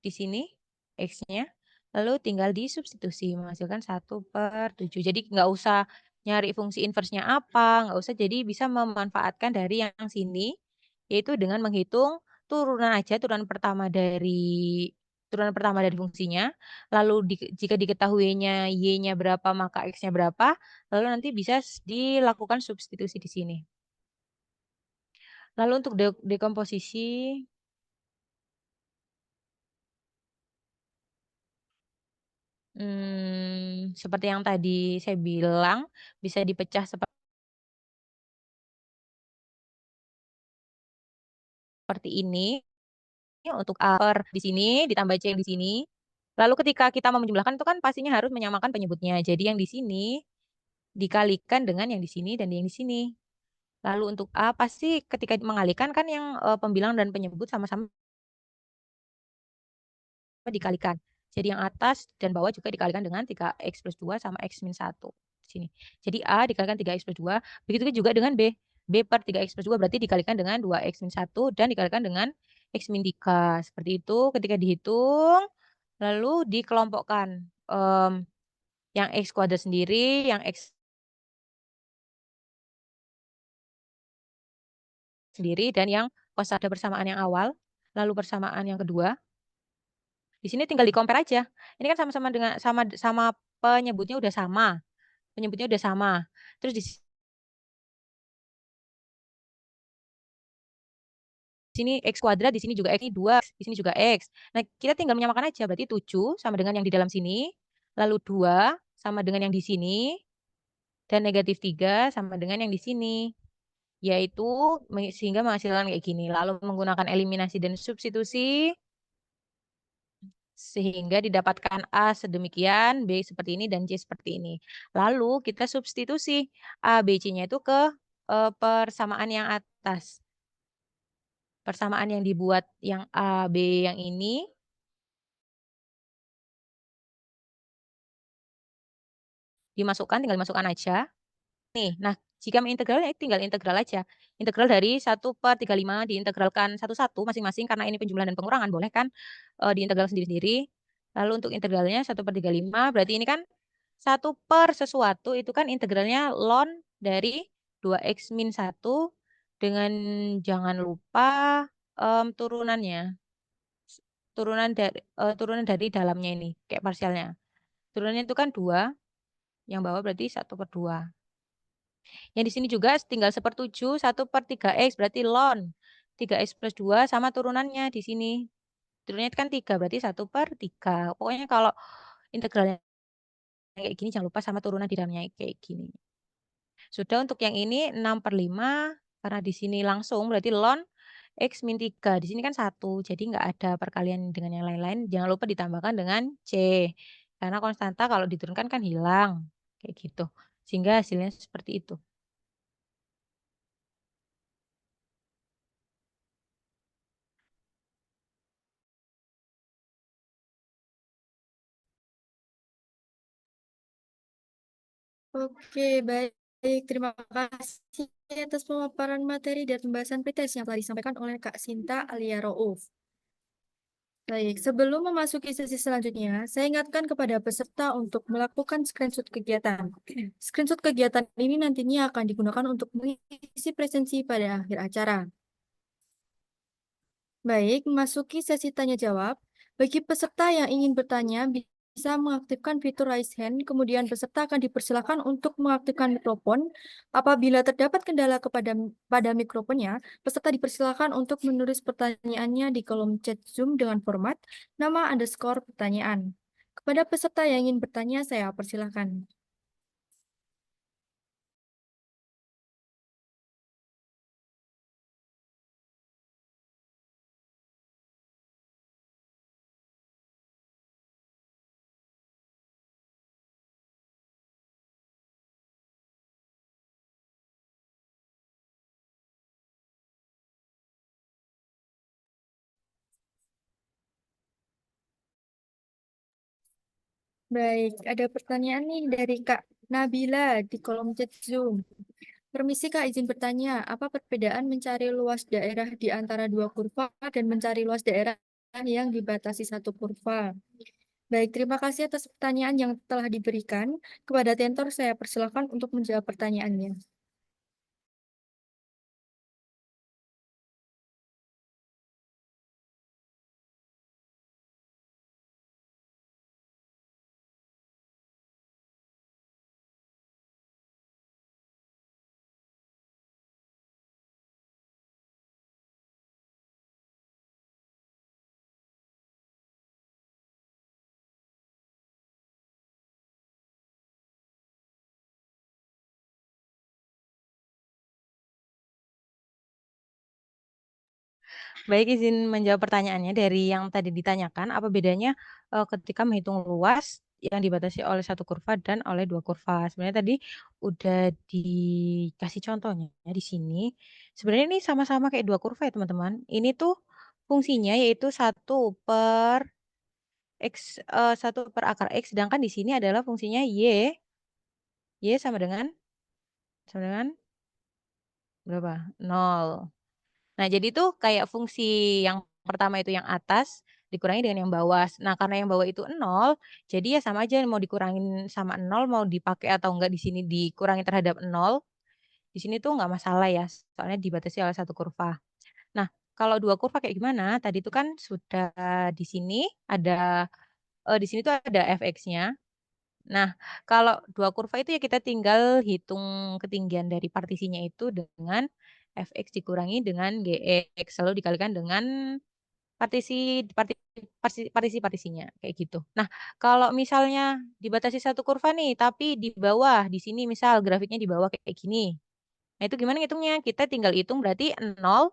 di sini, X-nya. Lalu tinggal disubstitusi, menghasilkan 1 per 7. Jadi nggak usah nyari fungsi inversenya apa, nggak usah. Jadi bisa memanfaatkan dari yang sini, yaitu dengan menghitung turunan aja, turunan pertama dari fungsinya. Lalu jika diketahuinya Y-nya berapa, maka X-nya berapa. Lalu nanti bisa dilakukan substitusi di sini. Lalu untuk dekomposisi, seperti yang tadi saya bilang, bisa dipecah seperti ini. Untuk A per di sini, ditambah C yang di sini. Lalu ketika kita mau menjumlahkan itu kan pastinya harus menyamakan penyebutnya. Jadi yang di sini dikalikan dengan yang di sini dan yang di sini. Lalu untuk A pasti ketika mengalikan kan yang pembilang dan penyebut sama-sama dikalikan. Jadi yang atas dan bawah juga dikalikan dengan 3x plus 2 sama x min 1. Sini. Jadi A dikalikan 3x plus 2. Begitu juga dengan B. B per 3x plus 2 berarti dikalikan dengan 2x min 1 dan dikalikan dengan x min 3. Seperti itu ketika dihitung. Lalu dikelompokkan. Yang x kuadrat sendiri, yang x sendiri, dan yang cos ada persamaan yang awal. Lalu persamaan yang kedua. Di sini tinggal di-compare aja. Ini kan sama-sama dengan sama penyebutnya udah sama. Penyebutnya udah sama. Terus di sini x kuadrat, di sini juga x, ini 2, di sini juga x. Nah, kita tinggal menyamakan aja. Berarti 7 sama dengan yang di dalam sini. Lalu 2 sama dengan yang di sini. Dan negatif 3 sama dengan yang di sini. Yaitu sehingga menghasilkan kayak gini. Lalu menggunakan eliminasi dan substitusi. Sehingga didapatkan A sedemikian, B seperti ini, dan C seperti ini. Lalu kita substitusi A, B, C-nya itu ke persamaan yang atas. Persamaan yang dibuat yang A, B yang ini. Tinggal dimasukkan aja. Nih, nah jika mengintegralnya tinggal integral aja. Integral dari 1 per 35 diintegralkan satu-satu masing-masing karena ini penjumlahan dan pengurangan, boleh kan diintegral sendiri-sendiri. Lalu untuk integralnya 1 per 35 berarti ini kan 1 per sesuatu itu kan integralnya ln dari 2x min 1 dengan jangan lupa turunannya. Turunan dari dalamnya ini, kayak parsialnya. Turunannya itu kan 2, yang bawah berarti 1/2. Yang di sini juga tinggal 1/7, 1/3x, berarti ln 3x plus 2 sama turunannya di sini. Turunannya itu kan 3, berarti 1/3. Pokoknya kalau integralnya kayak gini, jangan lupa sama turunan di dalamnya kayak gini. Sudah untuk yang ini 6/5, karena di sini langsung, berarti ln X min 3. Di sini kan 1, jadi nggak ada perkalian dengan yang lain-lain. Jangan lupa ditambahkan dengan C. Karena konstanta kalau diturunkan kan hilang. Kayak gitu. Sehingga hasilnya seperti itu. Oke, baik. Terima kasih atas pemaparan materi dan pembahasan pretest yang telah disampaikan oleh Kak Sinta Alia Rauf. Baik, sebelum memasuki sesi selanjutnya, saya ingatkan kepada peserta untuk melakukan screenshot kegiatan. Screenshot kegiatan ini nantinya akan digunakan untuk mengisi presensi pada akhir acara. Baik, memasuki sesi tanya jawab. Bagi peserta yang ingin bertanya, bisa mengaktifkan fitur raise hand, kemudian peserta akan dipersilakan untuk mengaktifkan mikrofon. Apabila terdapat kendala pada mikrofonnya, peserta dipersilakan untuk menulis pertanyaannya di kolom chat Zoom dengan format nama underscore pertanyaan. Kepada peserta yang ingin bertanya, saya persilakan. Baik, ada pertanyaan nih dari Kak Nabila di kolom chat Zoom. Permisi Kak, izin bertanya, apa perbedaan mencari luas daerah di antara dua kurva dan mencari luas daerah yang dibatasi satu kurva? Baik, terima kasih atas pertanyaan yang telah diberikan. Kepada tentor, saya persilakan untuk menjawab pertanyaannya. Baik, izin menjawab pertanyaannya dari yang tadi ditanyakan, apa bedanya ketika menghitung luas yang dibatasi oleh satu kurva dan oleh dua kurva. Sebenarnya tadi udah dikasih contohnya di sini. Sebenarnya ini sama-sama kayak dua kurva ya teman-teman. Ini tuh fungsinya yaitu 1 per akar X, sedangkan di sini adalah fungsinya Y sama dengan berapa? 0. Nah, jadi itu kayak fungsi yang pertama itu yang atas dikurangi dengan yang bawah. Nah, karena yang bawah itu 0, jadi ya sama aja mau dikurangin sama 0, mau dipakai atau enggak di sini dikurangi terhadap 0. Di sini tuh enggak masalah ya, soalnya dibatasi oleh satu kurva. Nah, kalau dua kurva kayak gimana? Tadi itu kan sudah di sini ada di sini tuh ada fx-nya. Nah, kalau dua kurva itu ya kita tinggal hitung ketinggian dari partisinya itu dengan fx dikurangi dengan gx, lalu dikalikan dengan partisi parti partisi-partisinya, kayak gitu. Nah, kalau misalnya dibatasi satu kurva nih, tapi di bawah, di sini misal grafiknya di bawah kayak gini. Nah, itu gimana ngitungnya? Kita tinggal hitung berarti 0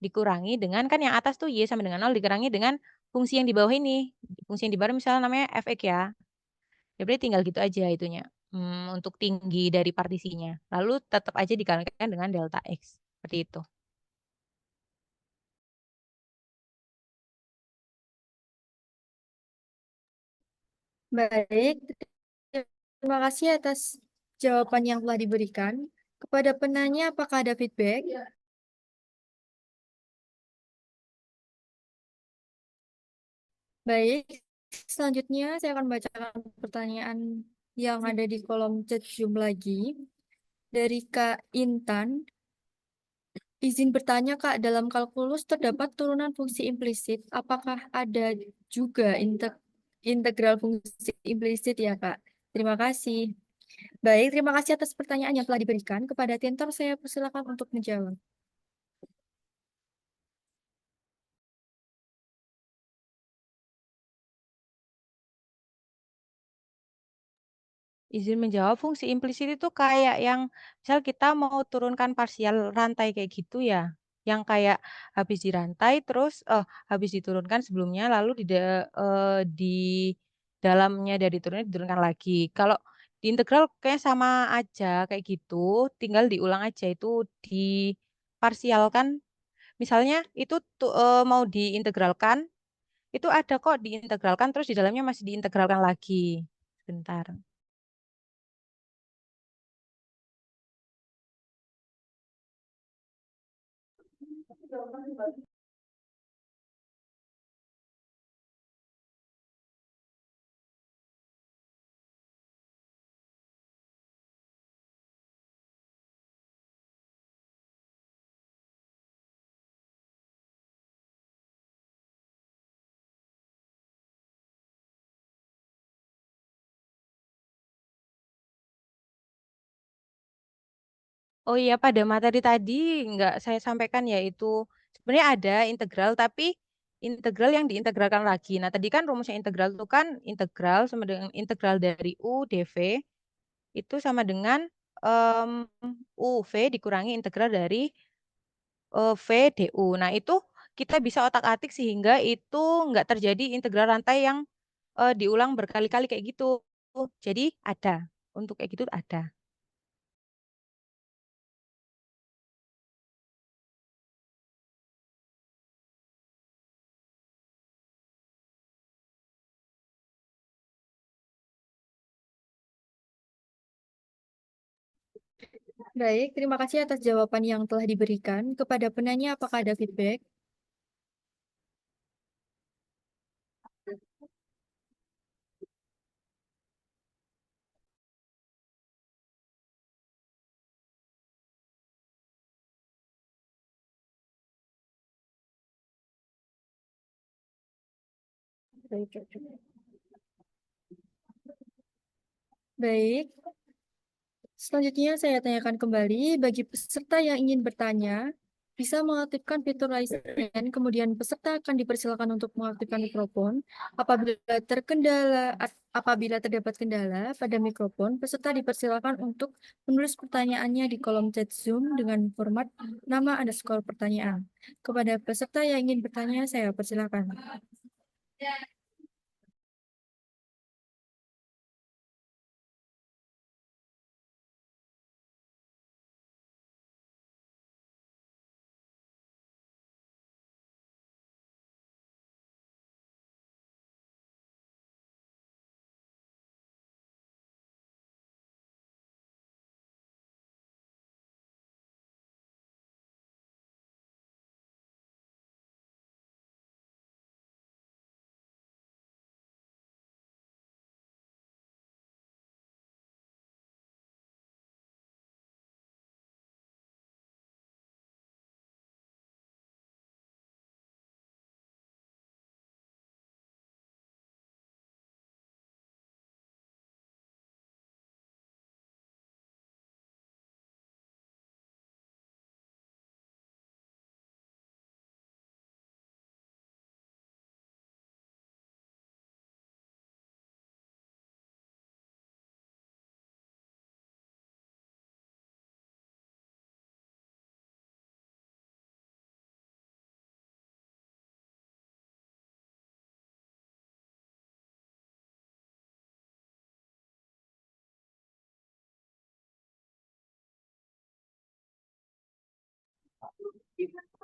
dikurangi dengan, kan yang atas tuh Y sama dengan 0 dikurangi dengan fungsi yang di bawah ini. Fungsi yang di bawah misalnya namanya fx ya. Ya berarti tinggal gitu aja itunya, untuk tinggi dari partisinya. Lalu tetap aja dikalikan dengan delta X, seperti itu. Baik, terima kasih atas jawaban yang telah diberikan. Kepada penanya, apakah ada feedback? Baik, selanjutnya saya akan bacakan pertanyaan yang ada di kolom chat Zoom lagi. Dari Kak Intan, izin bertanya Kak, dalam kalkulus terdapat turunan fungsi implisit. Apakah ada juga integral fungsi implisit ya Kak? Terima kasih. Baik, terima kasih atas pertanyaan yang telah diberikan. Kepada Tintor, saya persilakan untuk menjawab. Izin menjawab, fungsi implisit itu kayak yang misal kita mau turunkan parsial rantai kayak gitu ya. Yang kayak habis dirantai terus habis diturunkan sebelumnya lalu di dalamnya dari turunnya diturunkan lagi. Kalau di integral kayak sama aja kayak gitu, tinggal diulang aja itu diparsialkan. Misalnya itu mau diintegralkan, itu ada kok diintegralkan terus di dalamnya masih diintegralkan lagi. Bentar. Oh iya, pada materi tadi nggak saya sampaikan yaitu sebenarnya ada integral tapi integral yang diintegralkan lagi. Nah, tadi kan rumusnya integral itu kan integral sama dengan integral dari U dv itu sama dengan em, UV dikurangi integral dari V du. Nah, itu kita bisa otak-atik sehingga itu nggak terjadi integral rantai yang diulang berkali-kali kayak gitu. Jadi ada, untuk kayak gitu ada. Baik, terima kasih atas jawaban yang telah diberikan. Kepada penanya, apakah ada feedback? Baik, selanjutnya saya tanyakan kembali, bagi peserta yang ingin bertanya, bisa mengaktifkan fitur raise hand, kemudian peserta akan dipersilakan untuk mengaktifkan mikrofon. Apabila terdapat kendala pada mikrofon, peserta dipersilakan untuk menulis pertanyaannya di kolom chat Zoom dengan format nama underscore pertanyaan. Kepada peserta yang ingin bertanya, saya persilakan.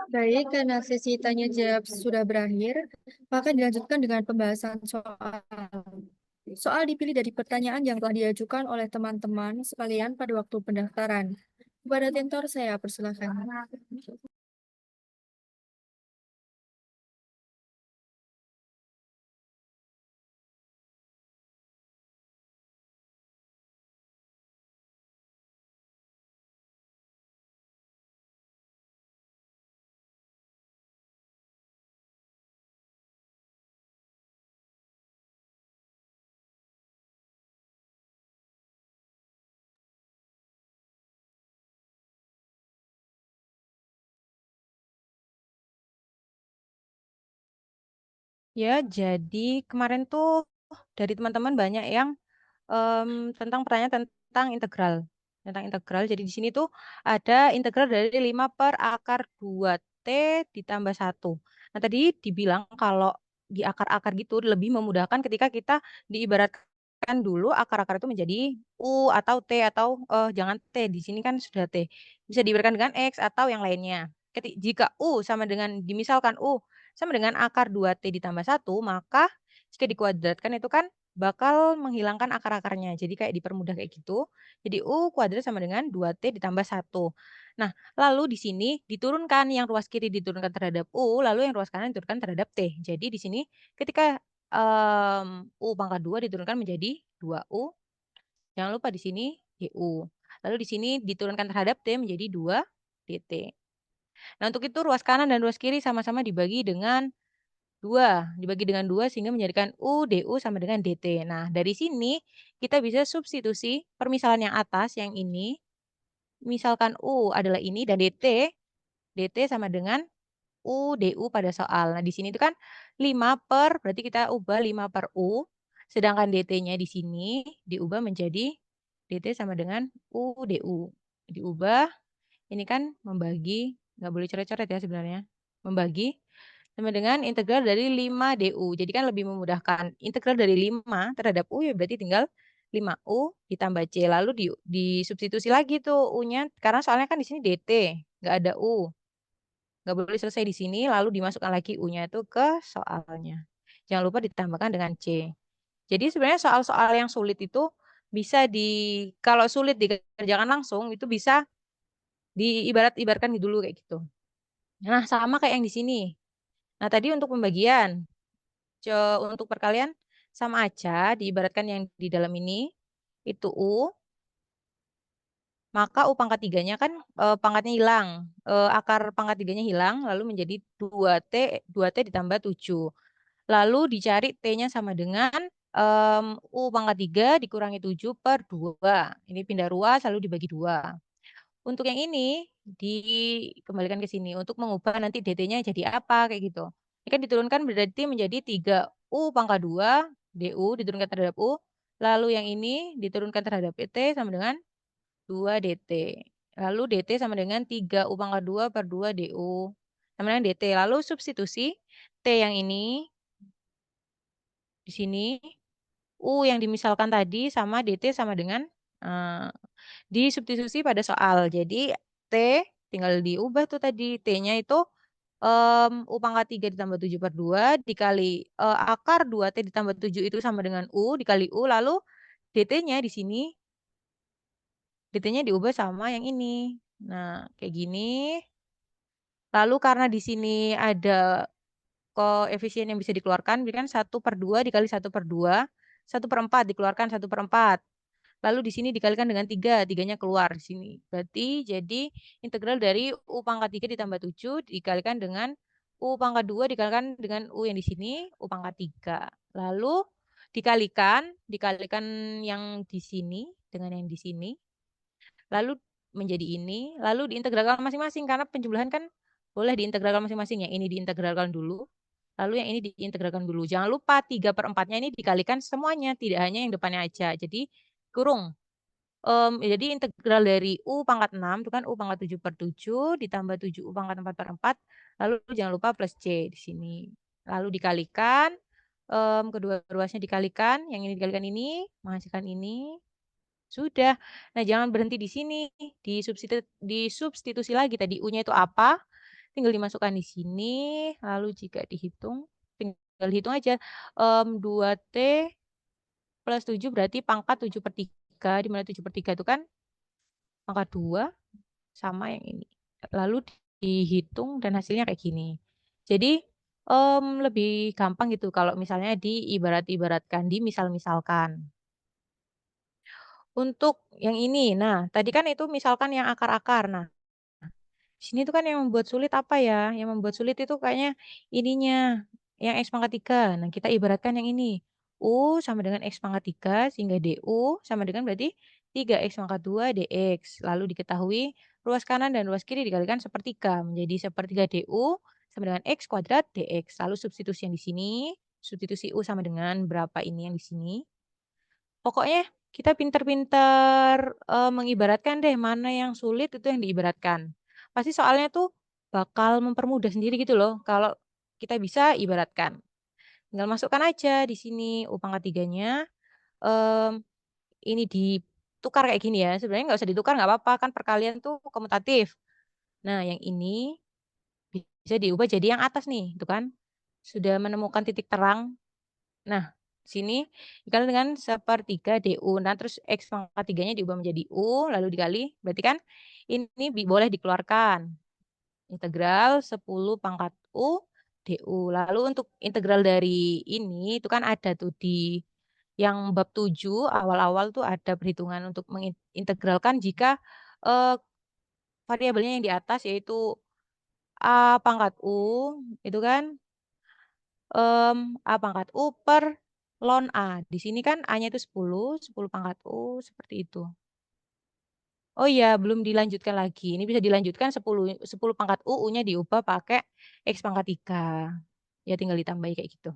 Baik, karena sesi tanya jawab sudah berakhir, maka dilanjutkan dengan pembahasan soal. Soal dipilih dari pertanyaan yang telah diajukan oleh teman-teman sekalian pada waktu pendaftaran. Kepada tentor saya persilakan. Ya, jadi kemarin tuh dari teman-teman banyak yang tentang pertanyaan tentang integral. Tentang integral. Jadi di sini tuh ada integral dari 5/2T ditambah 1. Nah, tadi dibilang kalau di akar-akar gitu lebih memudahkan ketika kita diibaratkan dulu akar-akar itu menjadi U atau T atau jangan T, di sini kan sudah T. Bisa diibaratkan dengan X atau yang lainnya. Jika U sama dengan dimisalkan U sama dengan akar 2T ditambah 1, maka jika dikuadratkan itu kan bakal menghilangkan akar-akarnya. Jadi kayak dipermudah kayak gitu. Jadi U kuadrat sama dengan 2T ditambah 1. Nah, lalu di sini diturunkan yang ruas kiri diturunkan terhadap U, lalu yang ruas kanan diturunkan terhadap T. Jadi di sini ketika U pangkat 2 diturunkan menjadi 2U. Jangan lupa di sini DU. Lalu di sini diturunkan terhadap T menjadi 2 DT. Nah, untuk itu ruas kanan dan ruas kiri sama-sama dibagi dengan 2 sehingga menjadikan U DU sama dengan DT. Nah, dari sini kita bisa substitusi permisalan yang atas yang ini, misalkan U adalah ini dan DT sama dengan U DU pada soal. Nah, di sini itu kan 5 berarti kita ubah 5/U, sedangkan DT-nya di sini diubah menjadi DT sama dengan U DU. Diubah, ini kan membagi, nggak boleh coret-coret ya sebenarnya. Membagi sama dengan integral dari 5 DU. Jadi kan lebih memudahkan. Integral dari 5 terhadap U ya berarti tinggal 5U ditambah C. Lalu disubstitusi lagi tuh U-nya, karena soalnya kan di sini DT, nggak ada U. Nggak boleh selesai di sini, lalu dimasukkan lagi U-nya itu ke soalnya. Jangan lupa ditambahkan dengan C. Jadi sebenarnya soal-soal yang sulit itu bisa kalau sulit dikerjakan langsung, itu bisa diibaratkan dulu kayak gitu. Nah, sama kayak yang di sini. Nah, tadi untuk pembagian, untuk perkalian sama aja, diibaratkan yang di dalam ini, itu U, maka U pangkat 3-nya kan pangkatnya hilang. Akar pangkat 3-nya hilang, lalu menjadi 2T ditambah 7. Lalu dicari T-nya sama dengan U pangkat 3 dikurangi 7/2. Ini pindah ruas, lalu dibagi 2. Untuk yang ini, dikembalikan ke sini untuk mengubah nanti DT-nya jadi apa, kayak gitu. Ini kan diturunkan berarti menjadi 3U pangkat 2, DU diturunkan terhadap U, lalu yang ini diturunkan terhadap T sama dengan 2 DT. Lalu DT sama dengan 3U pangkat 2/2 DU sama dengan DT. Lalu substitusi T yang ini di sini, U yang dimisalkan tadi sama DT sama dengan disubstitusi pada soal. Jadi T tinggal diubah tuh tadi, T-nya itu U pangkat 3 ditambah 7/2 dikali akar 2T ditambah 7 itu sama dengan U dikali U, lalu DT-nya di sini, DT-nya diubah sama yang ini. Nah, kayak gini. Lalu karena di sini ada koefisien yang bisa dikeluarkan, jadi kan 1/2 dikali 1/2, 1/4 dikeluarkan 1/4. Lalu di sini dikalikan dengan 3, 3-nya keluar di sini. Berarti jadi integral dari U pangkat 3 ditambah 7 dikalikan dengan U pangkat 2 dikalikan dengan U yang di sini, U pangkat 3. Lalu dikalikan yang di sini dengan yang di sini. Lalu menjadi ini, lalu diintegralkan masing-masing karena penjumlahan kan boleh diintegralkan masing-masing. Yang ini diintegralkan dulu, lalu yang ini diintegralkan dulu. Jangan lupa 3/4-nya ini dikalikan semuanya, tidak hanya yang depannya aja. Jadi kurung. Jadi integral dari U pangkat 6 itu kan U pangkat 7/7 ditambah 7U pangkat 4/4, lalu jangan lupa plus C di sini. Lalu dikalikan, kedua ruasnya dikalikan, yang ini dikalikan ini, menghasilkan ini, sudah. Nah, jangan berhenti di sini, disubstitusi lagi tadi U-nya itu apa, tinggal dimasukkan di sini, lalu jika dihitung, tinggal hitung aja, 2T plus 7 berarti pangkat 7/3, di mana 7/3 itu kan pangkat 2 sama yang ini. Lalu dihitung dan hasilnya kayak gini. Jadi, lebih gampang gitu kalau misalnya diibaratkan, dimisal-misalkan. Untuk yang ini, nah tadi kan itu misalkan yang akar-akar. Nah, di sini tuh kan yang membuat sulit apa ya? Yang membuat sulit itu kayaknya ininya, yang X pangkat 3. Nah, kita ibaratkan yang ini. U sama dengan X pangkat 3 sehingga DU sama dengan berarti 3X pangkat 2 DX. Lalu diketahui ruas kanan dan ruas kiri dikalikan sepertiga menjadi sepertiga DU sama dengan X kuadrat DX. Lalu substitusi yang di sini, substitusi U sama dengan berapa ini yang di sini. Pokoknya kita pinter-pinter mengibaratkan deh, mana yang sulit itu yang diibaratkan. Pasti soalnya tuh bakal mempermudah sendiri gitu loh kalau kita bisa ibaratkan. Tinggal masukkan aja di sini U pangkat 3-nya, ini ditukar kayak gini ya, sebenarnya nggak usah ditukar nggak apa-apa, kan perkalian tuh komutatif. Nah yang ini bisa diubah jadi yang atas nih, itu kan. Sudah menemukan titik terang. Nah, sini dikali dengan 1/3 DU. Nah, terus X pangkat 3-nya diubah menjadi U, lalu dikali, berarti kan ini boleh dikeluarkan. Integral 10 pangkat U DU. Lalu untuk integral dari ini, itu kan ada tuh di yang bab 7, awal-awal tuh ada perhitungan untuk mengintegralkan jika variabelnya yang di atas yaitu A pangkat U, itu kan A pangkat U per ln A. Di sini kan A-nya itu 10, 10 pangkat U, seperti itu. Oh iya, belum dilanjutkan lagi. Ini bisa dilanjutkan 10 pangkat U, U-nya diubah pakai X pangkat 3. Ya tinggal ditambahi kayak gitu.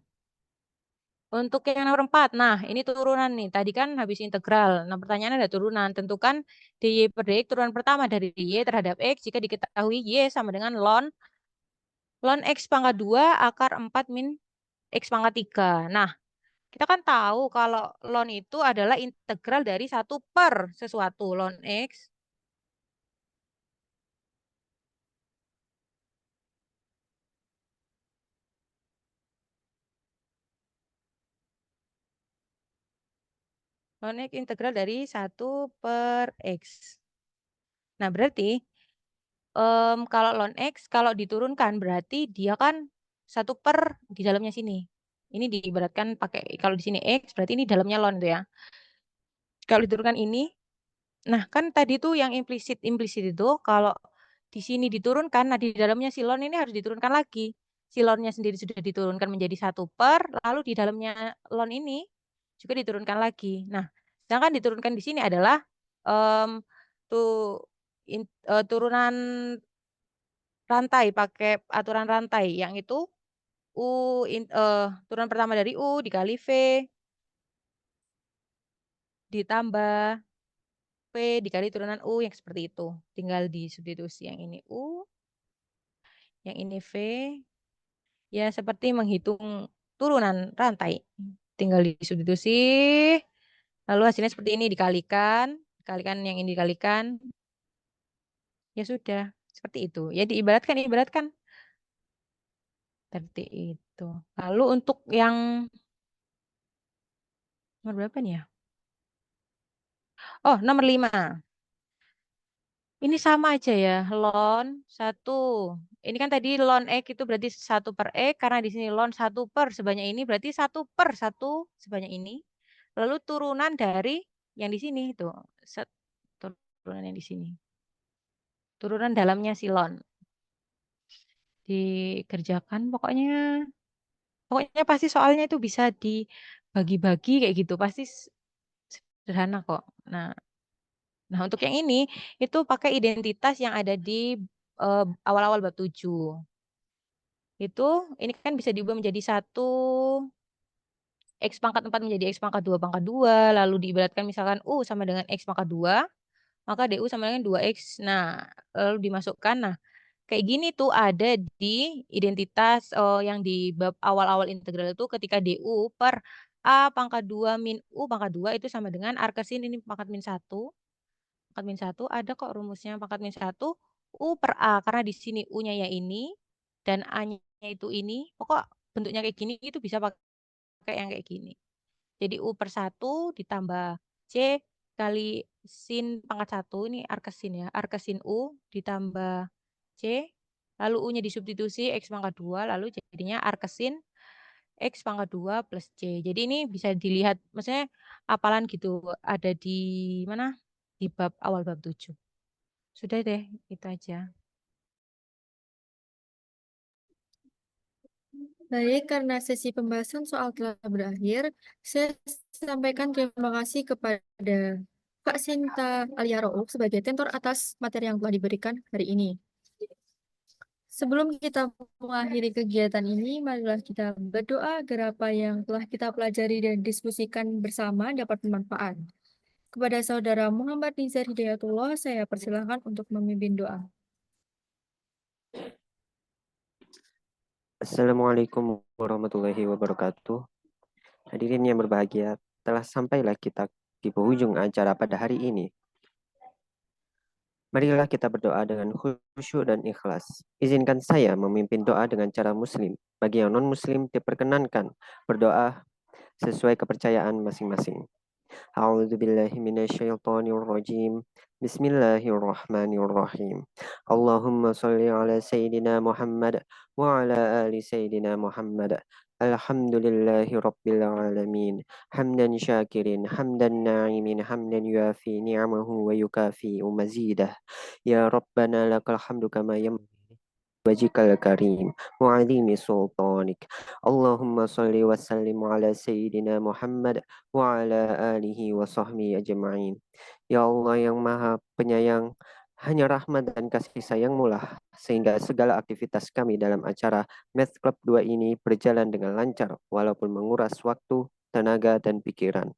Untuk yang nomor 4, nah ini turunan nih. Tadi kan habis integral. Nah pertanyaannya ada turunan. Tentukan dy per dx turunan pertama dari y terhadap x jika diketahui y sama dengan ln x pangkat 2 akar 4 min x pangkat 3. Nah, kita kan tahu kalau ln itu adalah integral dari 1 per sesuatu. Ln x integral dari 1 per x. Nah, berarti kalau ln x kalau diturunkan berarti dia kan 1 per di dalamnya sini. Ini diibaratkan pakai kalau di sini x berarti ini dalamnya ln itu ya. Kalau diturunkan ini, nah kan tadi tuh yang implisit itu kalau di sini diturunkan, nah di dalamnya si ln ini harus diturunkan lagi. Si ln-nya sendiri sudah diturunkan menjadi 1 per, lalu di dalamnya ln ini juga diturunkan lagi. Nah, sedangkan diturunkan di sini adalah tuh turunan rantai pakai aturan rantai yang itu turunan pertama dari U dikali V ditambah V dikali turunan U yang seperti itu. Tinggal disubstitusi yang ini U, yang ini V. Ya seperti menghitung turunan rantai. Tinggal disubstitusi. Lalu hasilnya seperti ini dikalikan. Dikalikan yang ini dikalikan. Ya sudah. Seperti itu. Ya ibaratkan. Seperti itu. Lalu untuk yang nomor berapa nih ya? Oh, nomor 5. Ini sama aja ya, ln 1. Ini kan tadi ln X itu berarti 1 per X, karena di sini ln 1 per sebanyak ini, berarti 1 per 1 sebanyak ini. Lalu turunan dari yang di sini, itu. Turunan yang di sini. Turunan dalamnya si ln. Dikerjakan pokoknya. Pokoknya pasti soalnya itu bisa dibagi-bagi kayak gitu. Pasti sederhana kok. Nah, untuk yang ini itu pakai identitas yang ada di awal-awal bab 7. Itu ini kan bisa diubah menjadi 1 X pangkat 4 menjadi X pangkat 2 pangkat 2, lalu diibaratkan misalkan U sama dengan X pangkat 2, maka DU sama dengan 2X. Nah, lalu dimasukkan. Nah, kayak gini tuh ada di identitas yang di bab awal-awal integral itu ketika DU per A pangkat 2 min U pangkat 2 itu sama dengan arkesin ini pangkat min 1. Pangkat min 1 ada kok rumusnya pangkat min 1 U per A karena di sini U-nya ya ini dan A-nya itu ini. Pokok bentuknya kayak gini itu bisa pakai yang kayak gini. Jadi U per 1 ditambah C kali sin pangkat 1 ini arkesin ya. Arkesin U ditambah C lalu U-nya disubstitusi X pangkat 2 lalu jadinya arkesin X pangkat 2 plus C. Jadi ini bisa dilihat maksudnya hafalan gitu ada di mana? Di bab awal bab 7. Sudah deh, itu aja. Baik, karena sesi pembahasan soal telah berakhir, saya sampaikan terima kasih kepada Kak Sinta Aliarouk sebagai tentor atas materi yang telah diberikan hari ini. Sebelum kita mengakhiri kegiatan ini, marilah kita berdoa agar apa yang telah kita pelajari dan diskusikan bersama dapat bermanfaat. Kepada Saudara Muhammad Nizar Hidayatullah, saya persilahkan untuk memimpin doa. Assalamualaikum warahmatullahi wabarakatuh. Hadirin yang berbahagia, telah sampailah kita di penghujung acara pada hari ini. Marilah kita berdoa dengan khusyuk dan ikhlas. Izinkan saya memimpin doa dengan cara muslim. Bagi yang non-muslim diperkenankan berdoa sesuai kepercayaan masing-masing. A'udzu billahi minasyaitonir rajim. Bismillahirrahmanirrahim. Allahumma shalli ala sayyidina Muhammad wa ala ali sayyidina Muhammad. Alhamdulillahi rabbil alamin. Hamdan syakirin, hamdan na'imin, hamdan yuafi ni'amahu wa yukafi mazidah. Ya Rabbana lakal hamdu kama wajikal karim wa azimi sultanik. Allahumma salli wa sallim ala sayyidina Muhammad wa ala alihi wa sahbihi ajma'in. Ya Allah yang maha penyayang, hanya rahmat dan kasih sayang-Mu lah sehingga segala aktivitas kami dalam acara Math Club 2 ini berjalan dengan lancar walaupun menguras waktu, tenaga, dan pikiran.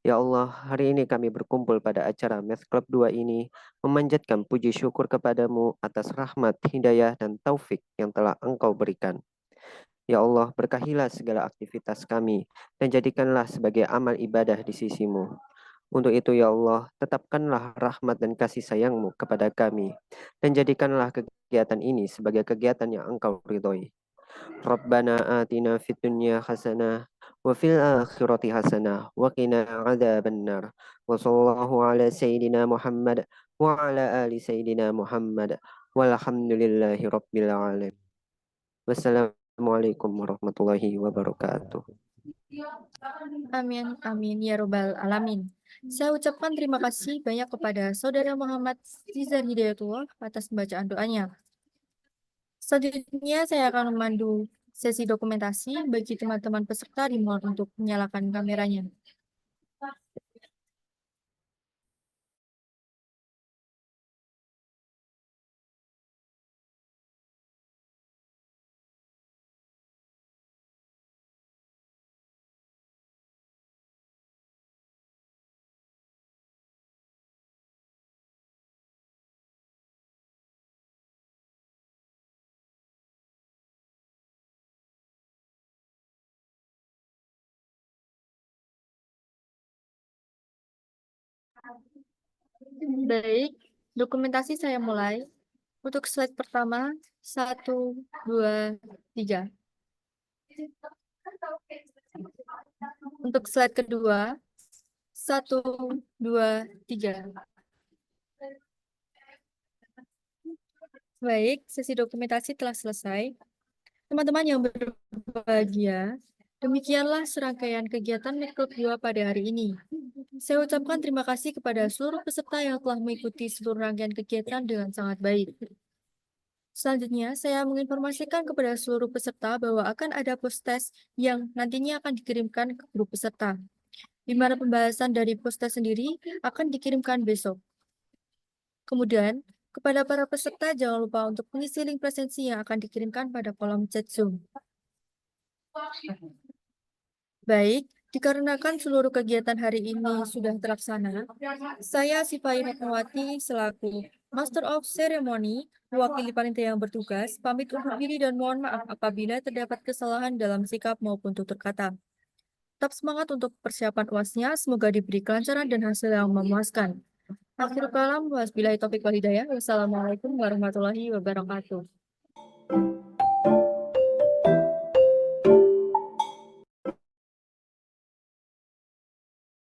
Ya Allah, hari ini kami berkumpul pada acara Math Club 2 ini memanjatkan puji syukur kepadamu atas rahmat, hidayah, dan taufik yang telah Engkau berikan. Ya Allah, berkahilah segala aktivitas kami dan jadikanlah sebagai amal ibadah di sisimu. Untuk itu ya Allah, tetapkanlah rahmat dan kasih sayang-Mu kepada kami dan jadikanlah kegiatan ini sebagai kegiatan yang Engkau ridhoi. Rabbana atina fid dunya hasanah wa fil akhirati hasanah wa qina adzabannar. Wa sallallahu ala sayyidina Muhammad wa ala ali sayyidina Muhammad. Walhamdulillahi rabbil alamin. Wassalamualaikum warahmatullahi wabarakatuh. Amin, amin, ya robbal alamin. Saya ucapkan terima kasih banyak kepada Saudara Muhammad Nizar Hidayatullah atas bacaan doanya. Selanjutnya saya akan memandu sesi dokumentasi bagi teman-teman peserta dimohon untuk menyalakan kameranya. Baik, dokumentasi saya mulai. Untuk slide pertama, 1, 2, 3. Untuk slide kedua, 1, 2, 3. Baik, sesi dokumentasi telah selesai. Teman-teman yang berbahagia, demikianlah serangkaian kegiatan Math Club 2 pada hari ini. Saya ucapkan terima kasih kepada seluruh peserta yang telah mengikuti seluruh rangkaian kegiatan dengan sangat baik. Selanjutnya, saya menginformasikan kepada seluruh peserta bahwa akan ada post-test yang nantinya akan dikirimkan ke grup peserta, di mana pembahasan dari post-test sendiri akan dikirimkan besok. Kemudian, kepada para peserta jangan lupa untuk mengisi link presensi yang akan dikirimkan pada kolom chat Zoom. Baik, dikarenakan seluruh kegiatan hari ini sudah terlaksana, saya Sifai Hikmawati selaku Master of Ceremony, mewakili panitia yang bertugas, pamit undur diri dan mohon maaf apabila terdapat kesalahan dalam sikap maupun tutur kata. Tetap semangat untuk persiapan UASnya, semoga diberi kelancaran dan hasil yang memuaskan. Akhirul kalam, wasbillahi taufiq wal hidayah. Wassalamualaikum warahmatullahi wabarakatuh.